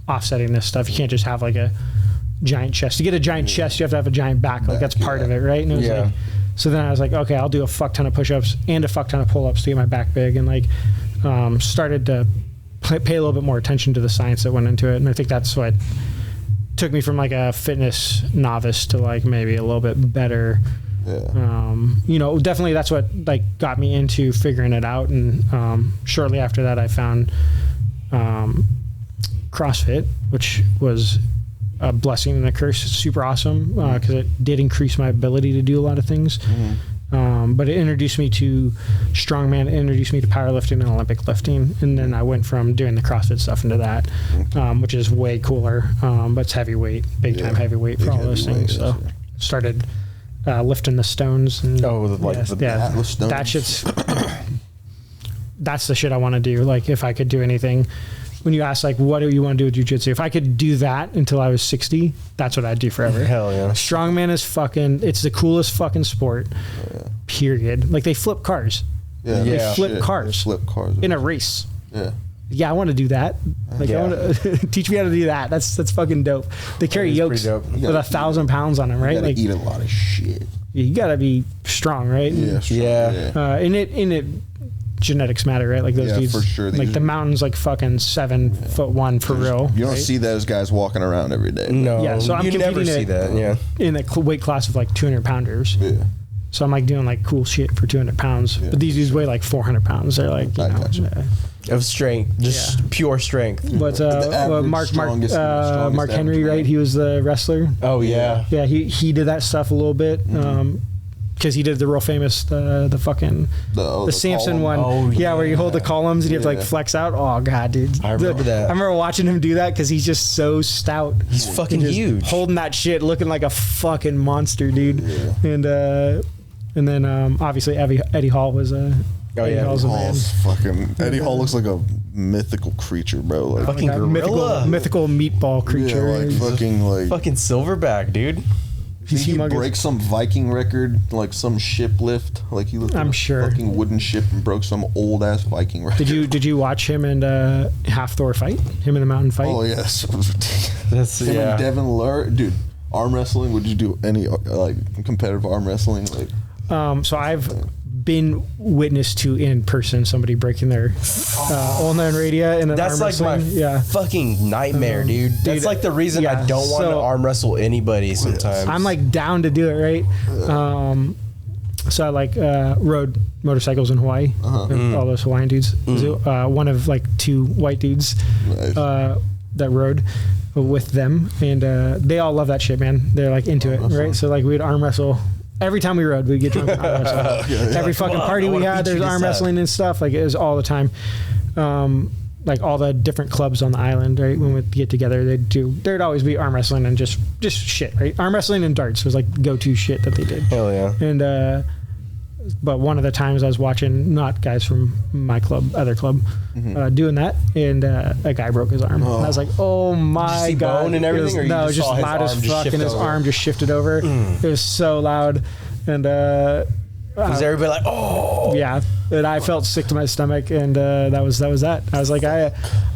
offsetting this stuff. You can't just have like a giant chest. To get a giant chest, you have to have a giant back. Like that's part of it, right? And it was like, so then I was like, okay, I'll do a fuck ton of push-ups and a fuck ton of pull-ups to get my back big, and like started to pay a little bit more attention to the science that went into it. And I think that's what took me from like a fitness novice to like maybe a little bit better. You know, definitely that's what like got me into figuring it out. And shortly after that, I found CrossFit, which was a blessing and a curse. It's super awesome because it did increase my ability to do a lot of things. But it introduced me to strongman, it introduced me to powerlifting and Olympic lifting, and then I went from doing the CrossFit stuff into that, which is way cooler. But it's heavyweight, big time heavyweight for all those things. So started lifting the stones and that shit's that's the shit I want to do. Like if I could do anything, when you ask like what do you want to do with jiu-jitsu, if I could do that until I was 60, that's what I'd do forever. Hell yeah. Strongman is fucking, it's the coolest fucking sport. Period. Like they flip cars. They flip cars in a race. I want to do that. Like I want to teach me how to do that. That's fucking dope. They carry yokes with 1,000 pounds on them, right? You gotta like eat a lot of shit. You gotta be strong, right? In it genetics matter, right? Like those dudes, for sure. Like the mountain's like fucking 7'1" for real. You don't see those guys walking around every day. No, so I'm you never see that. In a weight class of like 200 pounders. So I'm like doing like cool shit for 200 pounds, but these dudes weigh like 400 pounds. They're like, you know, of strength, just pure strength. But Mark Henry, right? He was the wrestler. Oh yeah, He did that stuff a little bit. Because he did the real famous the fucking the Samson one, where you hold the columns and you have to like flex out. Oh god, dude, I remember that. I remember watching him do that because he's just so stout. He's fucking huge, holding that shit, looking like a fucking monster, dude. And then obviously Eddie Hall was Eddie Hall's fucking Eddie Hall looks like a mythical creature, bro. Like fucking gorilla, mythical meatball creature. Fucking silverback, dude. He break some Viking record, like some ship lift, like he looked at a fucking wooden ship and broke some old ass Viking record. Did you watch him and Half Thor fight? Him in the mountain fight? Oh yes, that's him and Devin Lur, dude. Arm wrestling? Would you do any like competitive arm wrestling? Like, so I've been witness to in person somebody breaking their ulnar and radius in an arm wrestling. That's like my fucking nightmare, dude. That's like the reason I don't want to arm wrestle anybody sometimes. I'm like down to do it, right? So I like rode motorcycles in Hawaii, all those Hawaiian dudes. One of like 2 white dudes that rode with them, and they all love that shit, man. They're like into it, right? So like we'd arm wrestle every time we rode, we'd get drunk and arm wrestle. Every fucking party we had, there's arm wrestling and stuff. Like, it was all the time. Like all the different clubs on the island, right? When we'd get together, there'd always be arm wrestling and just shit, right? Arm wrestling and darts was like go-to shit that they did. Hell yeah. And but one of the times I was watching, not guys from my club, other club, doing that, and a guy broke his arm. And I was like, oh my God. Bone and everything? No, it was just loud as fuck, and his arm just shifted over. It was so loud. And was everybody like, oh? Yeah. And I felt sick to my stomach, and that was that. I was like, I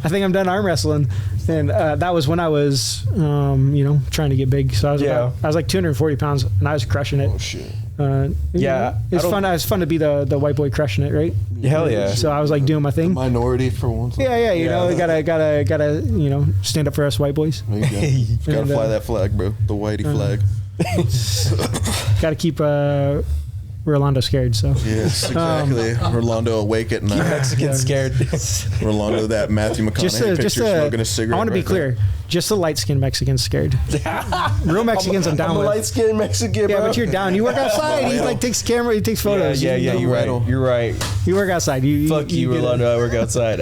think I'm done arm wrestling. And that was when I was, trying to get big. So I was like 240 pounds, and I was crushing it. Oh shit. It's fun. It's fun to be the white boy crushing it, right? Hell yeah. So I was like doing my thing. Minority for once. Yeah. You know, gotta stand up for us white boys. There you go. Gotta fly that flag, bro. The whitey flag. Gotta keep Rolando scared. So yes, exactly. Rolando awake at night. Mexican scared. Rolando, that Matthew McConaughey picture smoking a cigarette. I want to be clear. Just the light-skinned Mexicans scared. Real Mexicans I'm down I'm with. a light-skinned Mexican, bro. Yeah, but you're down. You work outside. He like takes camera. He takes photos. Yeah. You're right. You're right. You work outside. Fuck you, Rolando. I work outside.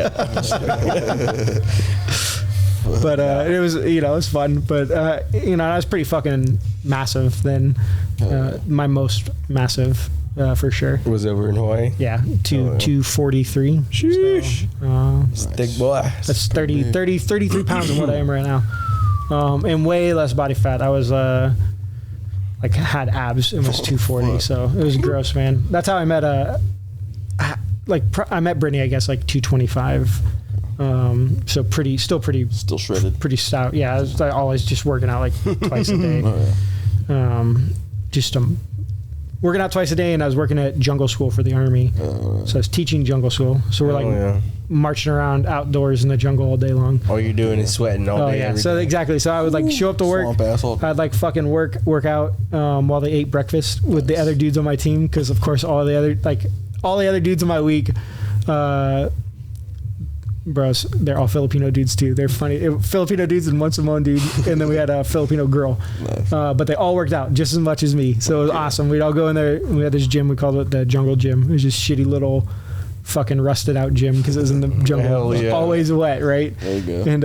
But it was fun. But I was pretty fucking massive then. My most massive for sure. Was over in Hawaii. Yeah, 243. Sheesh. So, Thick boy. that's 33 pounds of what I am right now, and way less body fat. I was had abs and was 240. So it was gross, man. That's how I met I met Brittany, I guess, like 225. So still shredded, pretty stout. Yeah, I was always just working out like twice a day. Working out twice a day, and I was working at jungle school for the army. So I was teaching jungle school. So we're marching around outdoors in the jungle all day long. All you're doing is sweating all day. Yeah. So exactly. So I would like show up to work. I'd like fucking work out while they ate breakfast with the other dudes on my team, because of course all the other dudes in my week. Bros, they're all Filipino dudes too. They're funny. Filipino dudes and one Samoan dude, and then we had a Filipino girl. Nice. But they all worked out just as much as me, so it was awesome. We'd all go in there. And we had this gym. We called it the Jungle Gym. It was just shitty little, fucking rusted out gym because it was in the jungle. Hell yeah. Always wet, right? There you go. And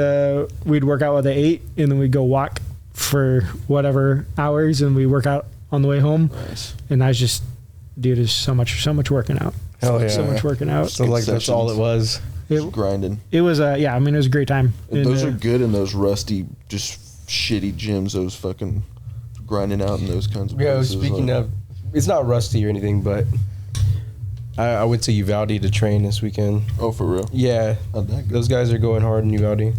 we'd work out while they ate, and then we'd go walk for whatever hours, and we work out on the way home. Nice. And I was just, dude, there's so much working out. Hell yeah. So much working out. So like that's all it was. Grinding. It was it was a great time. Those are good in those rusty, just shitty gyms. Those fucking grinding out in those kinds of places. Speaking of, it's not rusty or anything, but I went to Uvalde to train this weekend. Oh, for real? Yeah, those guys are going hard in Uvalde.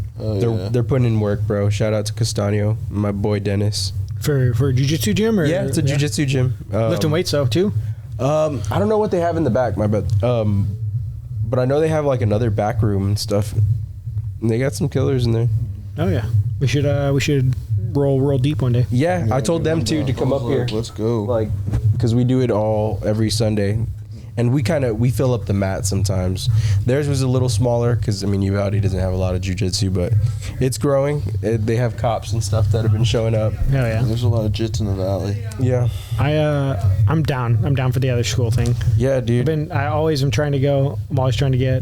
They're putting in work, bro. Shout out to Castaño, my boy Dennis. For jiu-jitsu gym? Or yeah, it's a jiu-jitsu gym. Lifting weights though too. I don't know what they have in the back, my bad. But I know they have like another back room and stuff. And they got some killers in there. Oh yeah, we should roll deep one day. Yeah, I told them to come up here. Let's go. Like, because we do it all every Sunday. And we fill up the mat sometimes. Theirs was a little smaller because Uvalde doesn't have a lot of jiu-jitsu, but it's growing. They have cops and stuff that have been showing up. Hell yeah. There's a lot of jits in the valley. Yeah. I'm down. I'm down for the other school thing. Yeah, dude. I always am trying to go. I'm always trying to get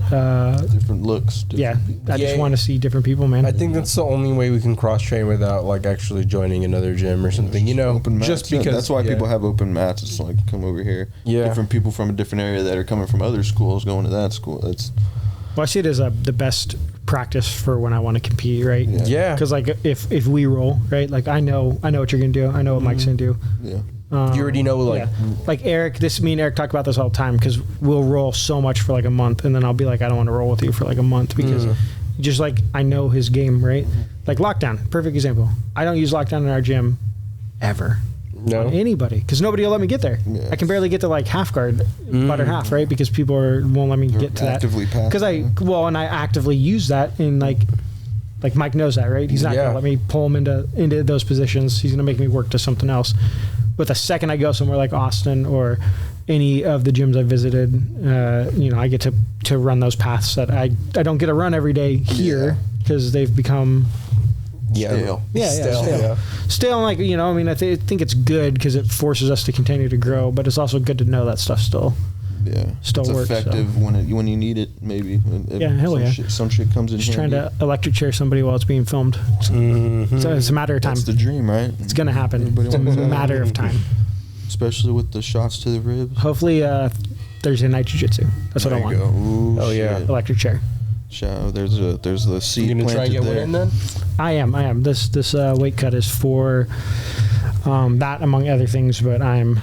different looks. I just want to see different people, man. I think that's the only way we can cross train without like actually joining another gym or something. Open mats. Just because that's why people have open mats. It's like come over here. Yeah. Different people from a different area that are coming from other schools going to that school. Well, I see it as the best practice for when I want to compete, right? Yeah. Because like if we roll, right? Like I know what you're gonna do. I know what Mike's gonna do. Yeah. You already know, like Eric. Me and Eric talk about this all the time because we'll roll so much for like a month, and then I'll be like, I don't want to roll with you for like a month because just like I know his game, right? Like lockdown, perfect example. I don't use lockdown in our gym ever. No. On anybody, because nobody will let me get there. Yeah. I can barely get to like half guard, butter half, right? Because people won't let me get to that. Because and I actively use that in like Mike knows that, right? He's not gonna let me pull him into those positions. He's gonna make me work to something else. But the second I go somewhere like Austin or any of the gyms I visited, I get to run those paths that I don't get to run every day here because they've become Stale. Yeah, stale. Still, like, you know, I mean, I think it's good because it forces us to continue to grow, but it's also good to know that stuff still it's works. Effective So. when you need it, maybe. Hell yeah. Some shit comes in Just handy. trying to electric chair somebody while it's being filmed. So it's a matter of time. That's the dream, right? It's going to happen. It's a matter of time. Especially with the shots to the ribs. Hopefully, Thursday night jiu-jitsu. That's what I want. Ooh, Oh, yeah. shit. Electric chair. There's the seed You gonna try and planted get one there. in then? I am. This weight cut is for that among other things, but I'm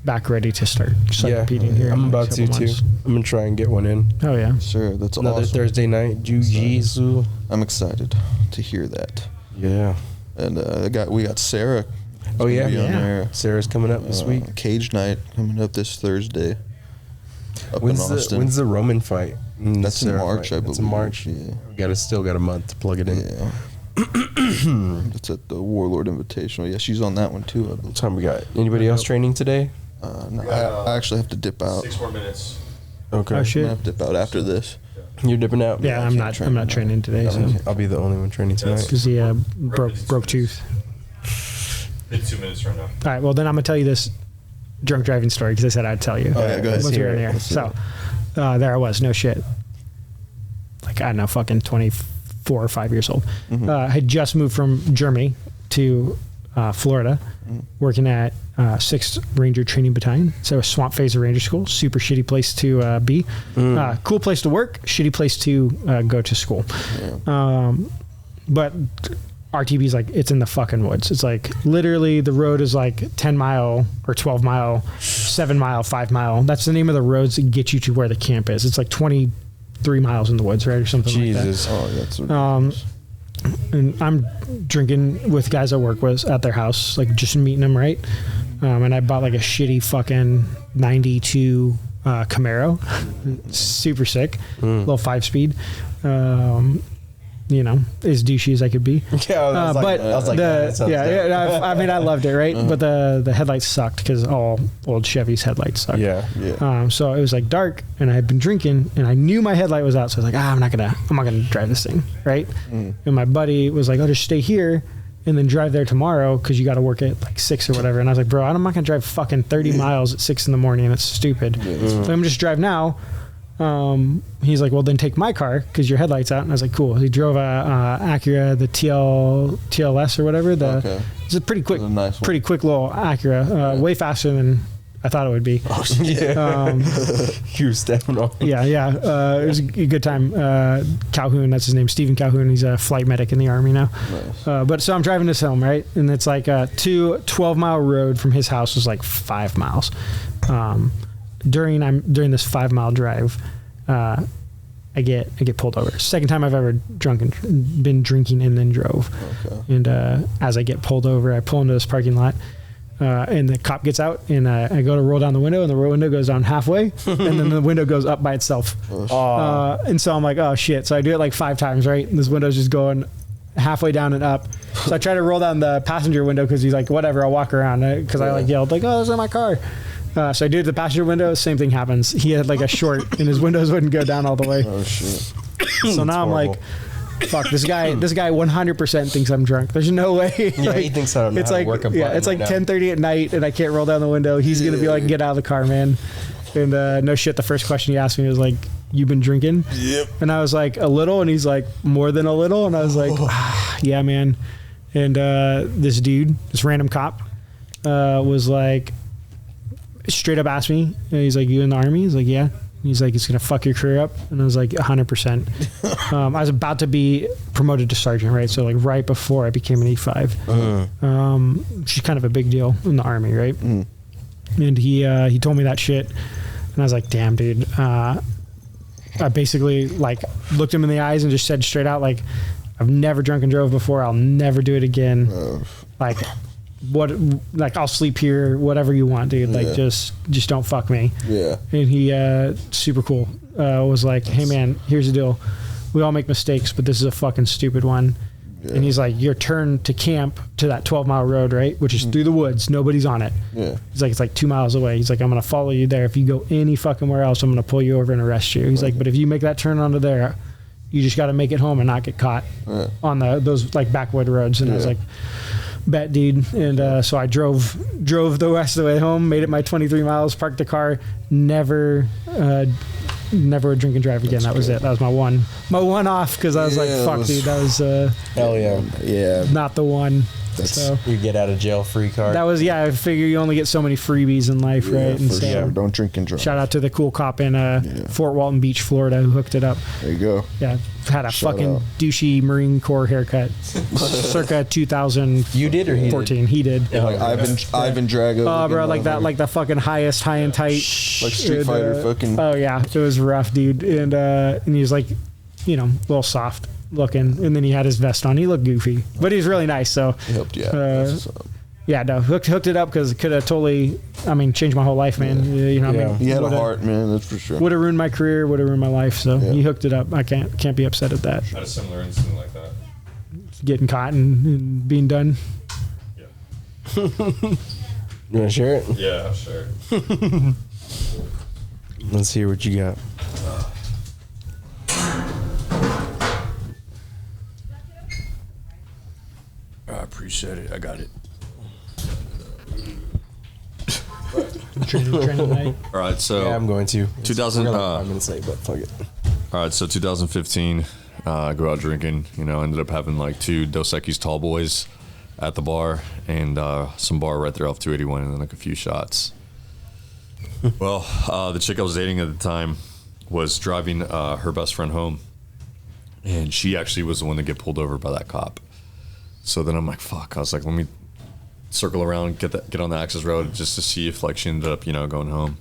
back ready to start competing here. I'm in the about next to couple too. months. I'm gonna try and get one in. Oh yeah. Sure, that's Another awesome. Thursday night jiu-jitsu. I'm excited to hear that. Yeah. And we got Sarah. Oh yeah. Be on Yeah. there. Sarah's coming up this week. Cage night coming up this Thursday. Up in Austin. When's the Roman fight? That's in Sarah March, fight. I believe. That's in March. Yeah. We still got a month to plug it in. Yeah. It's at the Warlord Invitational. Yeah, she's on that one too, I believe. What time we got? Anybody else training today? No, I actually have to dip out. 6 more minutes. Okay. Oh I'm shit. gonna have to dip out after this. You're dipping out? Yeah, I'm not training today, so I'll be the only one training tonight. because he broke tooth. Hit 2 minutes right now. All right, well then I'm gonna tell you this drunk driving story because I said I'd tell you. Oh, yeah, go ahead. Once we were in Let's the air. Let's hear So there I was, no shit. Like I don't know, fucking 24 or 5 years old. I had just moved from Germany to Florida, working at 6th Ranger Training Battalion. So Swamp Phaser Ranger School, super shitty place to be. Cool place to work, shitty place to go to school. But RTB is like, it's in the fucking woods. It's like literally the road is like 10 mile or 12 mile, 7 mile, 5 mile. That's the name of the roads that get you to where the camp is. It's like 23 miles in the woods, right? Or something Jesus. Oh, that's and I'm drinking with guys I work with at their house, like just meeting them, right? And I bought like a shitty fucking 92 Camaro, super sick, little 5-speed. You know, as douchey as I could be. Yeah, I was like, that sounds dope. I mean, I loved it, right? But the headlights sucked because all old Chevy's headlights suck. Yeah. So it was like dark, and I had been drinking, and I knew my headlight was out. So I was like, I'm not gonna drive this thing, right? And my buddy was like, just stay here, and then drive there tomorrow because you got to work at like 6 or whatever. And I was like, bro, I'm not gonna drive fucking 30 miles at 6 in the morning. It's stupid. So I'm just drive now. He's like, well, then take my car because your headlight's out. And I was like, cool. He drove a Acura, the TLS or whatever. It's a pretty quick, nice one. pretty quick little Acura, way faster than I thought it would be. You were stepping on. Yeah. It was a good time. Calhoun, that's his name, Stephen Calhoun. He's a flight medic in the Army now. nice. But so I'm driving this home, right? And it's like a 12-mile road from his house was like 5 miles. During this 5-mile drive, I get pulled over. Second time I've ever been drinking and then drove. Okay. And as I get pulled over, I pull into this parking lot, and the cop gets out, and I go to roll down the window, and the window goes down halfway, and then the window goes up by itself. And so I'm like, oh shit! So I do it like 5 times, right? And this window's just going halfway down and up. So I try to roll down the passenger window because he's like, whatever, I'll walk around, because I like yelled like, oh, this is my car. So I do the passenger window. Same thing happens. He had like a short, and his windows wouldn't go down all the way. Oh shit. So now I'm like, fuck, this guy 100% thinks I'm drunk. There's no way. Yeah, he thinks I don't know it's how to like, work a button it's like right now. 10:30 at night, and I can't roll down the window. He's gonna be like, get out of the car, man. And no shit, the first question he asked me was like, you been drinking? Yep. And I was like, a little, and he's like, more than a little, and I was like, yeah, man. And this dude, this random cop, was like, straight up asked me, and he's like, you in the Army? He's like, yeah. And he's like, it's gonna fuck your career up. And I was like, 100%. I was about to be promoted to sergeant, right? So like right before I became an E5, which is kind of a big deal in the Army, right? And he told me that shit, and I was like, damn, dude. I basically like looked him in the eyes and just said straight out, like, I've never drunk and drove before. I'll never do it again. Like, what? Like, I'll sleep here, whatever you want, dude. Like, just don't fuck me. Yeah. And he, super cool, was like, hey man, here's the deal. We all make mistakes, but this is a fucking stupid one. Yeah. And he's like, your turn to camp to that 12-mile road, right? Which is through the woods. Nobody's on it. Yeah. He's like, it's like 2 miles away. He's like, I'm going to follow you there. If you go any fucking where else, I'm going to pull you over and arrest you. He's like, but if you make that turn onto there, You just got to make it home and not get caught on those like backwood roads. And I was like, bet, dude. And so I drove the rest of the way home, made it my 23 miles, parked the car, never would drink and drive again. That was it. That was my one off, because I was like, fuck, dude, that was hell yeah, not the one. So you get out of jail free card. that was, I figure you only get so many freebies in life, right? And For so sure. Don't drink and drive. shout out to the cool cop in Fort Walton Beach, Florida, who hooked it up. There you go. Yeah, had a Shout fucking out. douchey Marine Corps haircut, circa 2014. You did or he did? He did. Like Ivan Drago. Oh, bro, looking like that, motherfucker. like the fucking highest high and tight. Like Street And, Fighter fucking. Oh yeah, it was rough, dude. And he was like, a little soft looking, and then he had his vest on. He looked goofy, but he was really nice. So He helped you out. uh, That's what's up. yeah, no, hooked it up, because it could have totally, changed my whole life, man. Yeah. He had a heart, man. That's for sure. Would have ruined my career, would have ruined my life. So Yeah. he hooked it up. I can't be upset at that. I had a similar incident like that. Getting caught and being done. Yeah. You want to share it? Yeah, sure. Let's hear what you got. I appreciate it. I got it. Training night. All right, so Yeah, I'm going to. 2000, We're like 5 minutes late, but fuck it. all right, so 2015, I go out drinking. Ended up having like 2 Dos Equis tall boys at the bar, and some bar right there off 281, and then like a few shots. Well, the chick I was dating at the time was driving her best friend home, and she actually was the one to get pulled over by that cop. So then I'm like, fuck. I was like, let me circle around, get on the access road just to see if like she ended up, going home.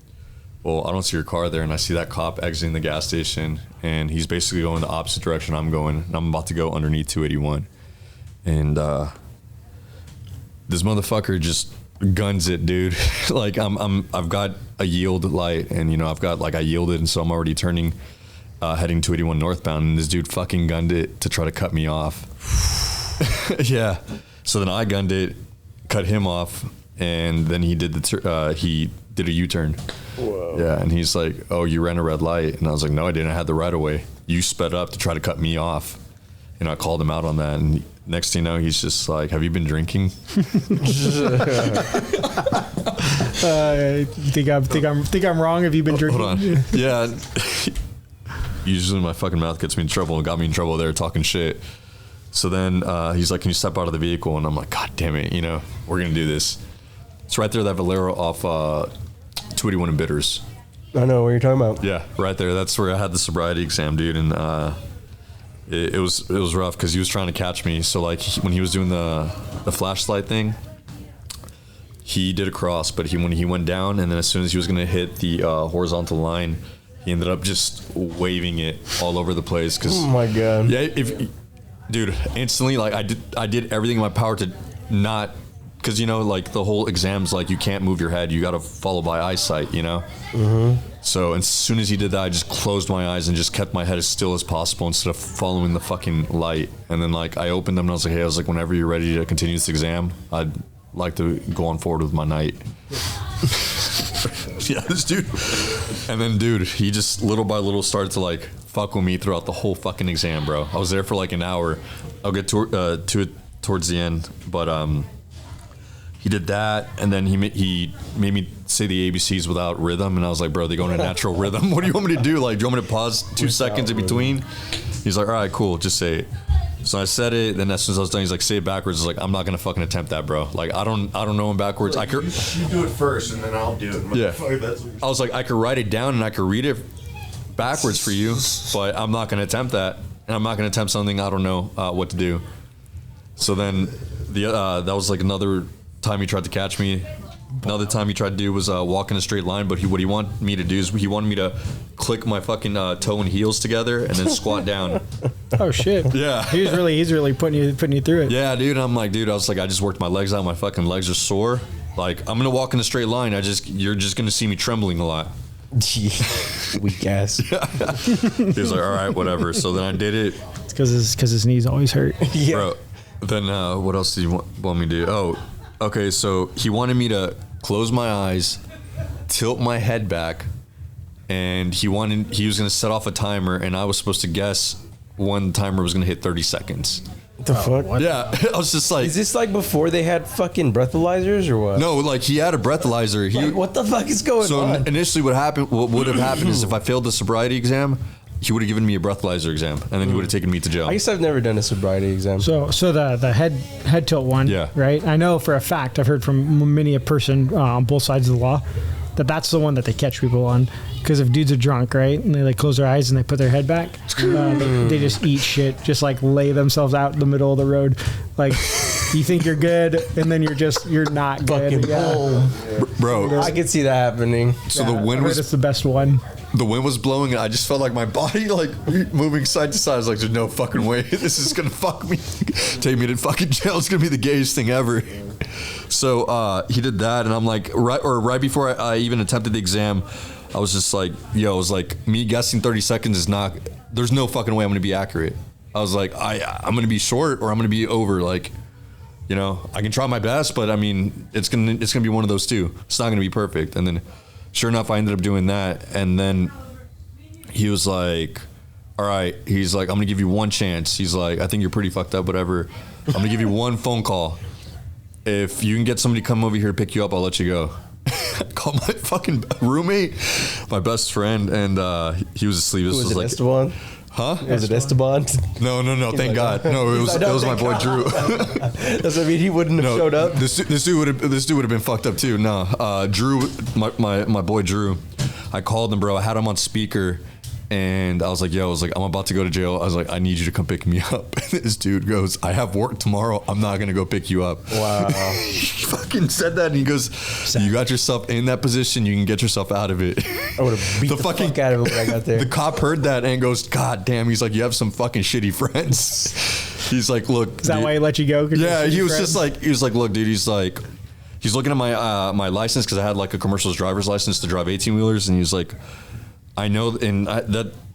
Well, I don't see her car there, and I see that cop exiting the gas station, and he's basically going the opposite direction I'm going, and I'm about to go underneath 281. And this motherfucker just guns it, dude. Like I've got a yield light, and I yielded, and so I'm already turning, heading 281 northbound, and this dude fucking gunned it to try to cut me off. Yeah. So then I gunned it, cut him off, and then he did he did a U-turn. Whoa. Yeah, and he's like, "Oh, you ran a red light," and I was like, "No, I didn't. I had the right of way. You sped up to try to cut me off," and I called him out on that. And next thing you know, he's just like, "Have you been drinking?" Think I'm wrong? Have you been drinking? Hold on. Yeah. Usually my fucking mouth gets me in trouble, and got me in trouble there talking shit. So then he's like, "Can you step out of the vehicle?" And I'm like, "God damn it, we're gonna do this." It's right there, that Valero off 281 and Bitters. I know what you're talking about. Yeah, right there. That's where I had the sobriety exam, dude, and it was rough because he was trying to catch me. So like when he was doing the flashlight thing, he did a cross, but when he went down, and then as soon as he was gonna hit the horizontal line, he ended up just waving it all over the place. Cause Oh my god. yeah, dude, instantly, like I did everything in my power to not, because like the whole exam's like you can't move your head, you got to follow by eyesight, Mm-hmm. So as soon as he did that, I just closed my eyes and just kept my head as still as possible instead of following the fucking light. And then like I opened them and I was like, "Hey," whenever you're ready to continue this exam, I'd like to go on forward with my night. Yeah, this dude. And then, dude, he just little by little started to like fuck with me throughout the whole fucking exam, bro. I was there for like an hour. I'll get to it towards the end, but he did that, and then he made me say the ABCs without rhythm, and I was like, "Bro, they go in a natural rhythm. What do you want me to do? Like, do you want me to pause 2 seconds in between?" He's like, "All right, cool, just say it." So I said it. Then as soon as I was done, he's like, "Say it backwards." I was like, "I'm not gonna fucking attempt that, bro. Like, I don't know him backwards. I could." You do it first, and then I'll do it. Yeah. Motherfucker, that's what I was like, I could write it down and I could read it backwards for you, but I'm not going to attempt that, and I'm not going to attempt something I don't know what to do. So then that was like another time he tried to catch me. Another time he tried to do was walk in a straight line, but what he wanted me to do is he wanted me to click my fucking toe and heels together and then squat down. Oh shit. Yeah. He's really putting you through it. Yeah, dude. I'm like, dude, I was like, I just worked my legs out. My fucking legs are sore. Like, I'm gonna walk in a straight line. You're just gonna see me trembling a lot. Weak ass. He was like, all right, whatever. So then I did it. It's because his knees always hurt. Yeah. Bro, then what else did you want me to do? Oh, okay. So he wanted me to close my eyes, tilt my head back, and he was gonna set off a timer, and I was supposed to guess one timer was gonna hit 30 seconds. What the fuck? Yeah, I was just like, Is this like before they had fucking breathalyzers or what? no, like he had a breathalyzer. He, Like, what the fuck is going so on? initially, what would have happened is if I failed the sobriety exam, he would have given me a breathalyzer exam, and then he would have taken me to jail. I guess I've never done a sobriety exam. So the head tilt one, Yeah. right? I know for a fact, I've heard from many a person on both sides of the law that's the one that they catch people on. Because if dudes are drunk, right, and they like close their eyes and they put their head back, they just eat shit, just like lay themselves out in the middle of the road. Like you think you're good, and then you're not good. Yeah. Bro, I could see that happening. so the wind It's was the best one. the wind was blowing, and I just felt like my body like moving side to side. I was like, "There's no fucking way this is gonna fuck me, take me to fucking jail. It's gonna be the gayest thing ever." So he did that, and I'm like, right before I even attempted the exam, I was just like, yo, it was like me guessing 30 seconds is not. There's no fucking way I'm gonna be accurate. I was like, I'm gonna be short or I'm gonna be over. Like, you know, I can try my best, but I mean, it's gonna be one of those two. It's not gonna be perfect. And then, sure enough, I ended up doing that. And then he was like, all right. He's like, I'm gonna give you one chance. He's like, I think you're pretty fucked up, whatever. I'm gonna give you one phone call. If you can get somebody to come over here to pick you up, I'll let you go. I called my fucking roommate, my best friend, and he was asleep. This Was it like, Esteban? huh? Was it Esteban? No. Thank God. No, it was my boy Drew. That's what I mean. He wouldn't have showed up. This dude would have been fucked up too. No, Drew, my boy Drew. I called him, bro. I had him on speaker, and I was like, I'm about to go to jail. I was like, I need you to come pick me up. And this dude goes, I have work tomorrow. I'm not gonna go pick you up. Wow. He fucking said that, and he goes, you got yourself in that position. You can get yourself out of it. I would have beat the fuck out of him when I got there. The cop heard that and goes, God damn. He's like, you have some fucking shitty friends. He's like, look. Is that why he let you go? Yeah, he was like, look, dude. He's like, he's looking at my my license because I had like a commercial driver's license to drive 18-wheelers, and he's like, I know, and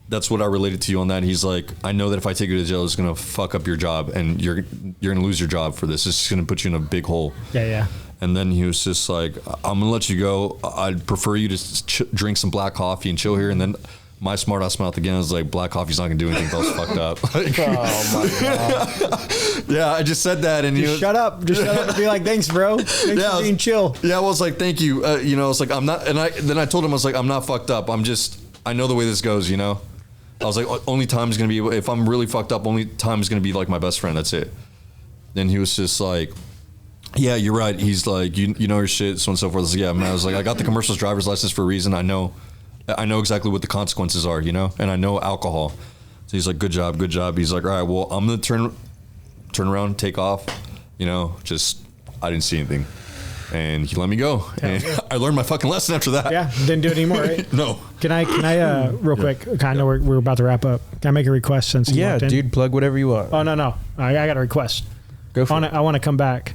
that's what I related to you on that. He's like, I know that if I take you to jail, it's gonna fuck up your job, and you're gonna lose your job for this. It's gonna put you in a big hole. Yeah. And then he was just like, I'm gonna let you go. I'd prefer you to drink some black coffee and chill here. And then my smart ass mouth again was like, black coffee's not gonna do anything. That was fucked up. Like, Oh my god. yeah, I just said that, and Just shut up and be like, thanks, bro. Thanks for being chill. Yeah, I was like, thank you. You know, it's like I'm not, and then I told him I was like, I'm not fucked up. I know the way this goes. You know, I was like, only time is gonna be if I'm really fucked up. Only time is gonna be like my best friend. That's it. Then he was just like, yeah, you're right. He's like, you know your shit, so on and so forth. I was like, yeah, man. I was like, I got the commercial driver's license for a reason. I know exactly what the consequences are, you know, and I know alcohol. So he's like, good job. He's like, all right, well, I'm gonna turn around, take off, you know, just I didn't see anything, and he let me go, and I learned my fucking lesson after that. Yeah, didn't do it anymore, right? No. Can I real quick? I know we're about to wrap up. Can I make a request since you Yeah, walked in? dude, plug whatever you want. Oh no, I got a request. Go for it. I want to come back,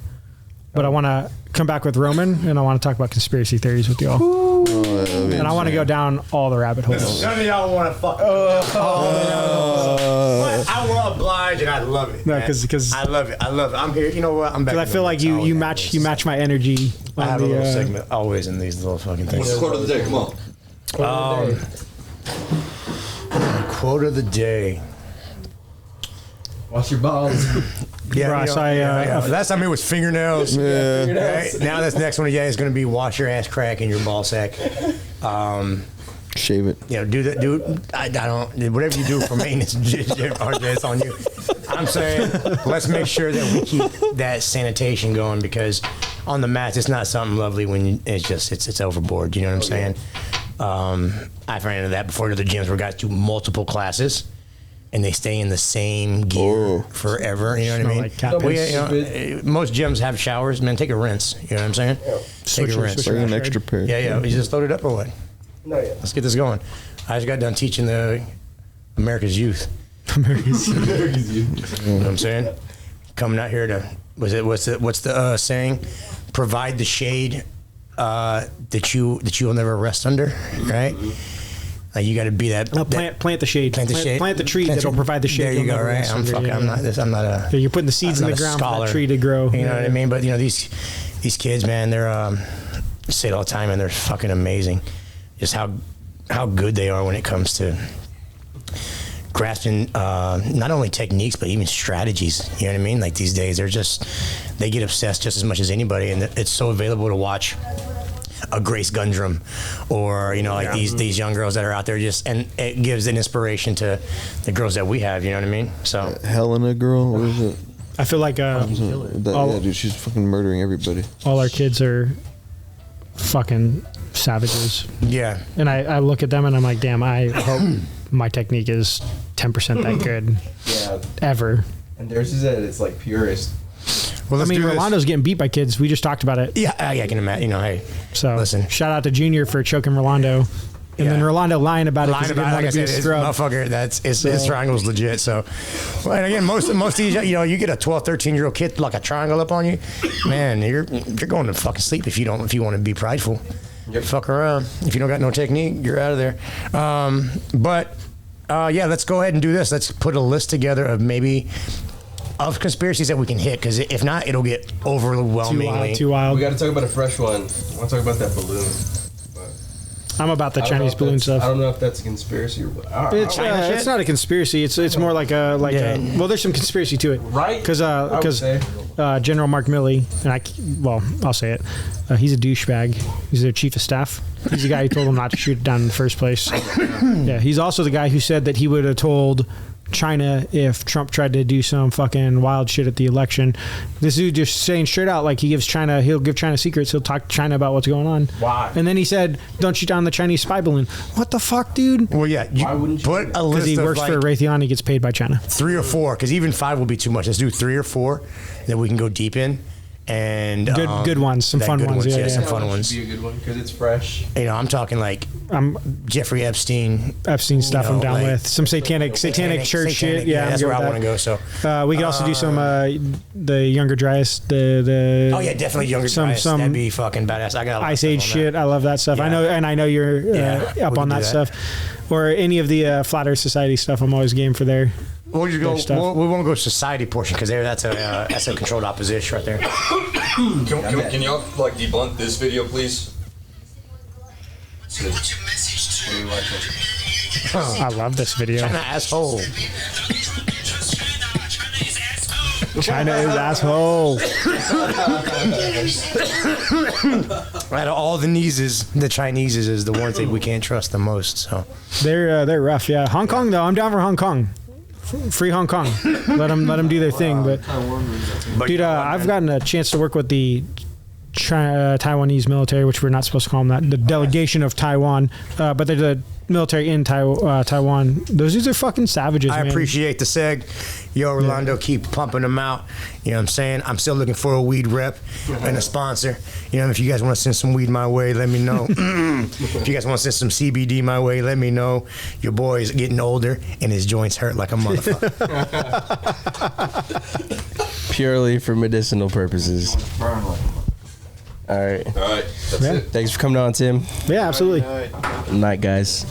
but I want to come back with Roman, and I want to talk about conspiracy theories with y'all. And I want to go down all the rabbit holes. None of y'all want to fuck. But I will oblige, and I love it. No, man. because I love it. I'm here. You know what? I'm back. I feel like you match my energy. I on have a the, little segment always in these little fucking things. Quote of the day, come on. Quote of the day. Wash your balls. Yeah, Ross, last time it was fingernails. Yeah. Right? Now this next one, is going to be wash your ass crack in your ball sack. Shave it. You know, do that. I don't. Whatever you do for maintenance, it's on you. I'm saying, let's make sure that we keep that sanitation going, because on the mats, it's not something lovely when it's overboard. You know what I'm saying? I've ran into that before to the gyms where guys do multiple classes, and they stay in the same gear forever. You know what I mean? Like cat Well, piss. yeah, most gyms have showers. Man, take a rinse. You know what I'm saying? Take a rinse. Bring an extra pair. Yeah. You just load it up or what? No, yeah. Let's get this going. I just got done teaching the America's youth. America's You know what I'm saying? Coming out here to what's the saying? Provide the shade that you will never rest under, right? You got to be that. plant the shade. Plant the shade. Plant the tree that'll provide the shade. There you you'll go. never Right. rest I'm under. fucking. Yeah, I'm not this. I'm not a. So you're putting the seeds in I'm the not a ground for scholar. that tree to grow. You know what I mean? But these kids, man, they're I say it all the time, and they're fucking amazing. Just how good they are when it comes to grasping not only techniques but even strategies. You know what I mean? Like these days, they get obsessed just as much as anybody, and it's so available to watch a Grace Gundrum, or these young girls that are out there and it gives an inspiration to the girls that we have. You know what I mean? So Helena girl, what is it? I feel like Yeah, dude, she's fucking murdering everybody. all our kids are fucking savages. yeah. And I look at them and I'm like, damn, I hope my technique is 10% that good Yeah. ever. And theirs is that it's like purest. Well, I let's mean, do this. Rolando's getting beat by kids. We just talked about it. Yeah, I can imagine. Hey, So listen. shout out to Junior for choking Rolando. And then Yeah. Rolando lying about it Lying because he about didn't it, like I want to be a said, his scrub. motherfucker, his triangle's legit. So, well, and again, most of these, you get a 12, 13-year-old kid like a triangle up on you, man, you're going to fucking sleep if you want to be prideful. Fuck around. If you don't got no technique, you're out of there. Yeah, let's go ahead and do this. Let's put a list together of conspiracies that we can hit, because if not, it'll get overwhelmingly. Too wild. We got to talk about a fresh one. I want to talk about that balloon. I'm about the I don't know Chinese if balloon that's- stuff. I don't know if that's a conspiracy or what. It's not a conspiracy. It's more like a well, there's some conspiracy to it, Right. Because I would say. General Mark Milley, and I'll say it. He's a douchebag. He's their chief of staff. He's the guy who told them not to shoot it down in the first place. Yeah, he's also the guy who said that he would have told China if Trump tried to do some fucking wild shit at the election. This dude just saying straight out, like he'll give China secrets. He'll talk to China about what's going on. Why? And then he said, "Don't shoot down the Chinese spy balloon." What the fuck, dude? Well, yeah, Why wouldn't you put do a that? list Because he of works like for Raytheon. He gets paid by China. 3 or 4, because even 5 will be too much. Let's do 3 or 4 that we can go deep in. And Good ones, some that fun good ones. Yeah, some yeah. fun That ones. should be a good one because it's fresh. I'm talking like Jeffrey Epstein. Epstein stuff. I'm down like with some satanic church shit. Yeah, I'm that's good where I with want to go. So, that. We could also do some the younger Dryas, the oh yeah, definitely younger some guys. That'd be fucking badass. I got a lot of Ice stuff Age on shit. I love that stuff. Yeah. I know you're Yeah, we up can on do that that. stuff, or any of the Flat Earth Society stuff. I'm always game for there. We'll just go. stuff. We won't go society portion because that's a controlled opposition right there. Can y'all like debunk this video, please? I love this video. China asshole. China is asshole. Out of all the Neeses, the Chinese is the one thing we can't trust the most. So They're rough. Yeah, Hong Kong though. I'm down for Hong Kong. Free Hong Kong. Let them do their thing. But dude, I've gotten a chance to work with the Taiwanese military, which we're not supposed to call them that. The delegation of Taiwan, but they're the military in Taiwan. Those dudes are fucking savages. I man. appreciate the seg. Yo, Rolando, keep pumping them out. You know what I'm saying? I'm still looking for a weed rep and a sponsor. You know, if you guys want to send some weed my way, let me know. If you guys want to send some CBD my way, let me know. Your boy's getting older and his joints hurt like a motherfucker. Purely for medicinal purposes. All right. All right, that's Yeah. it. Thanks for coming on, Tim. Yeah, absolutely. Night, guys.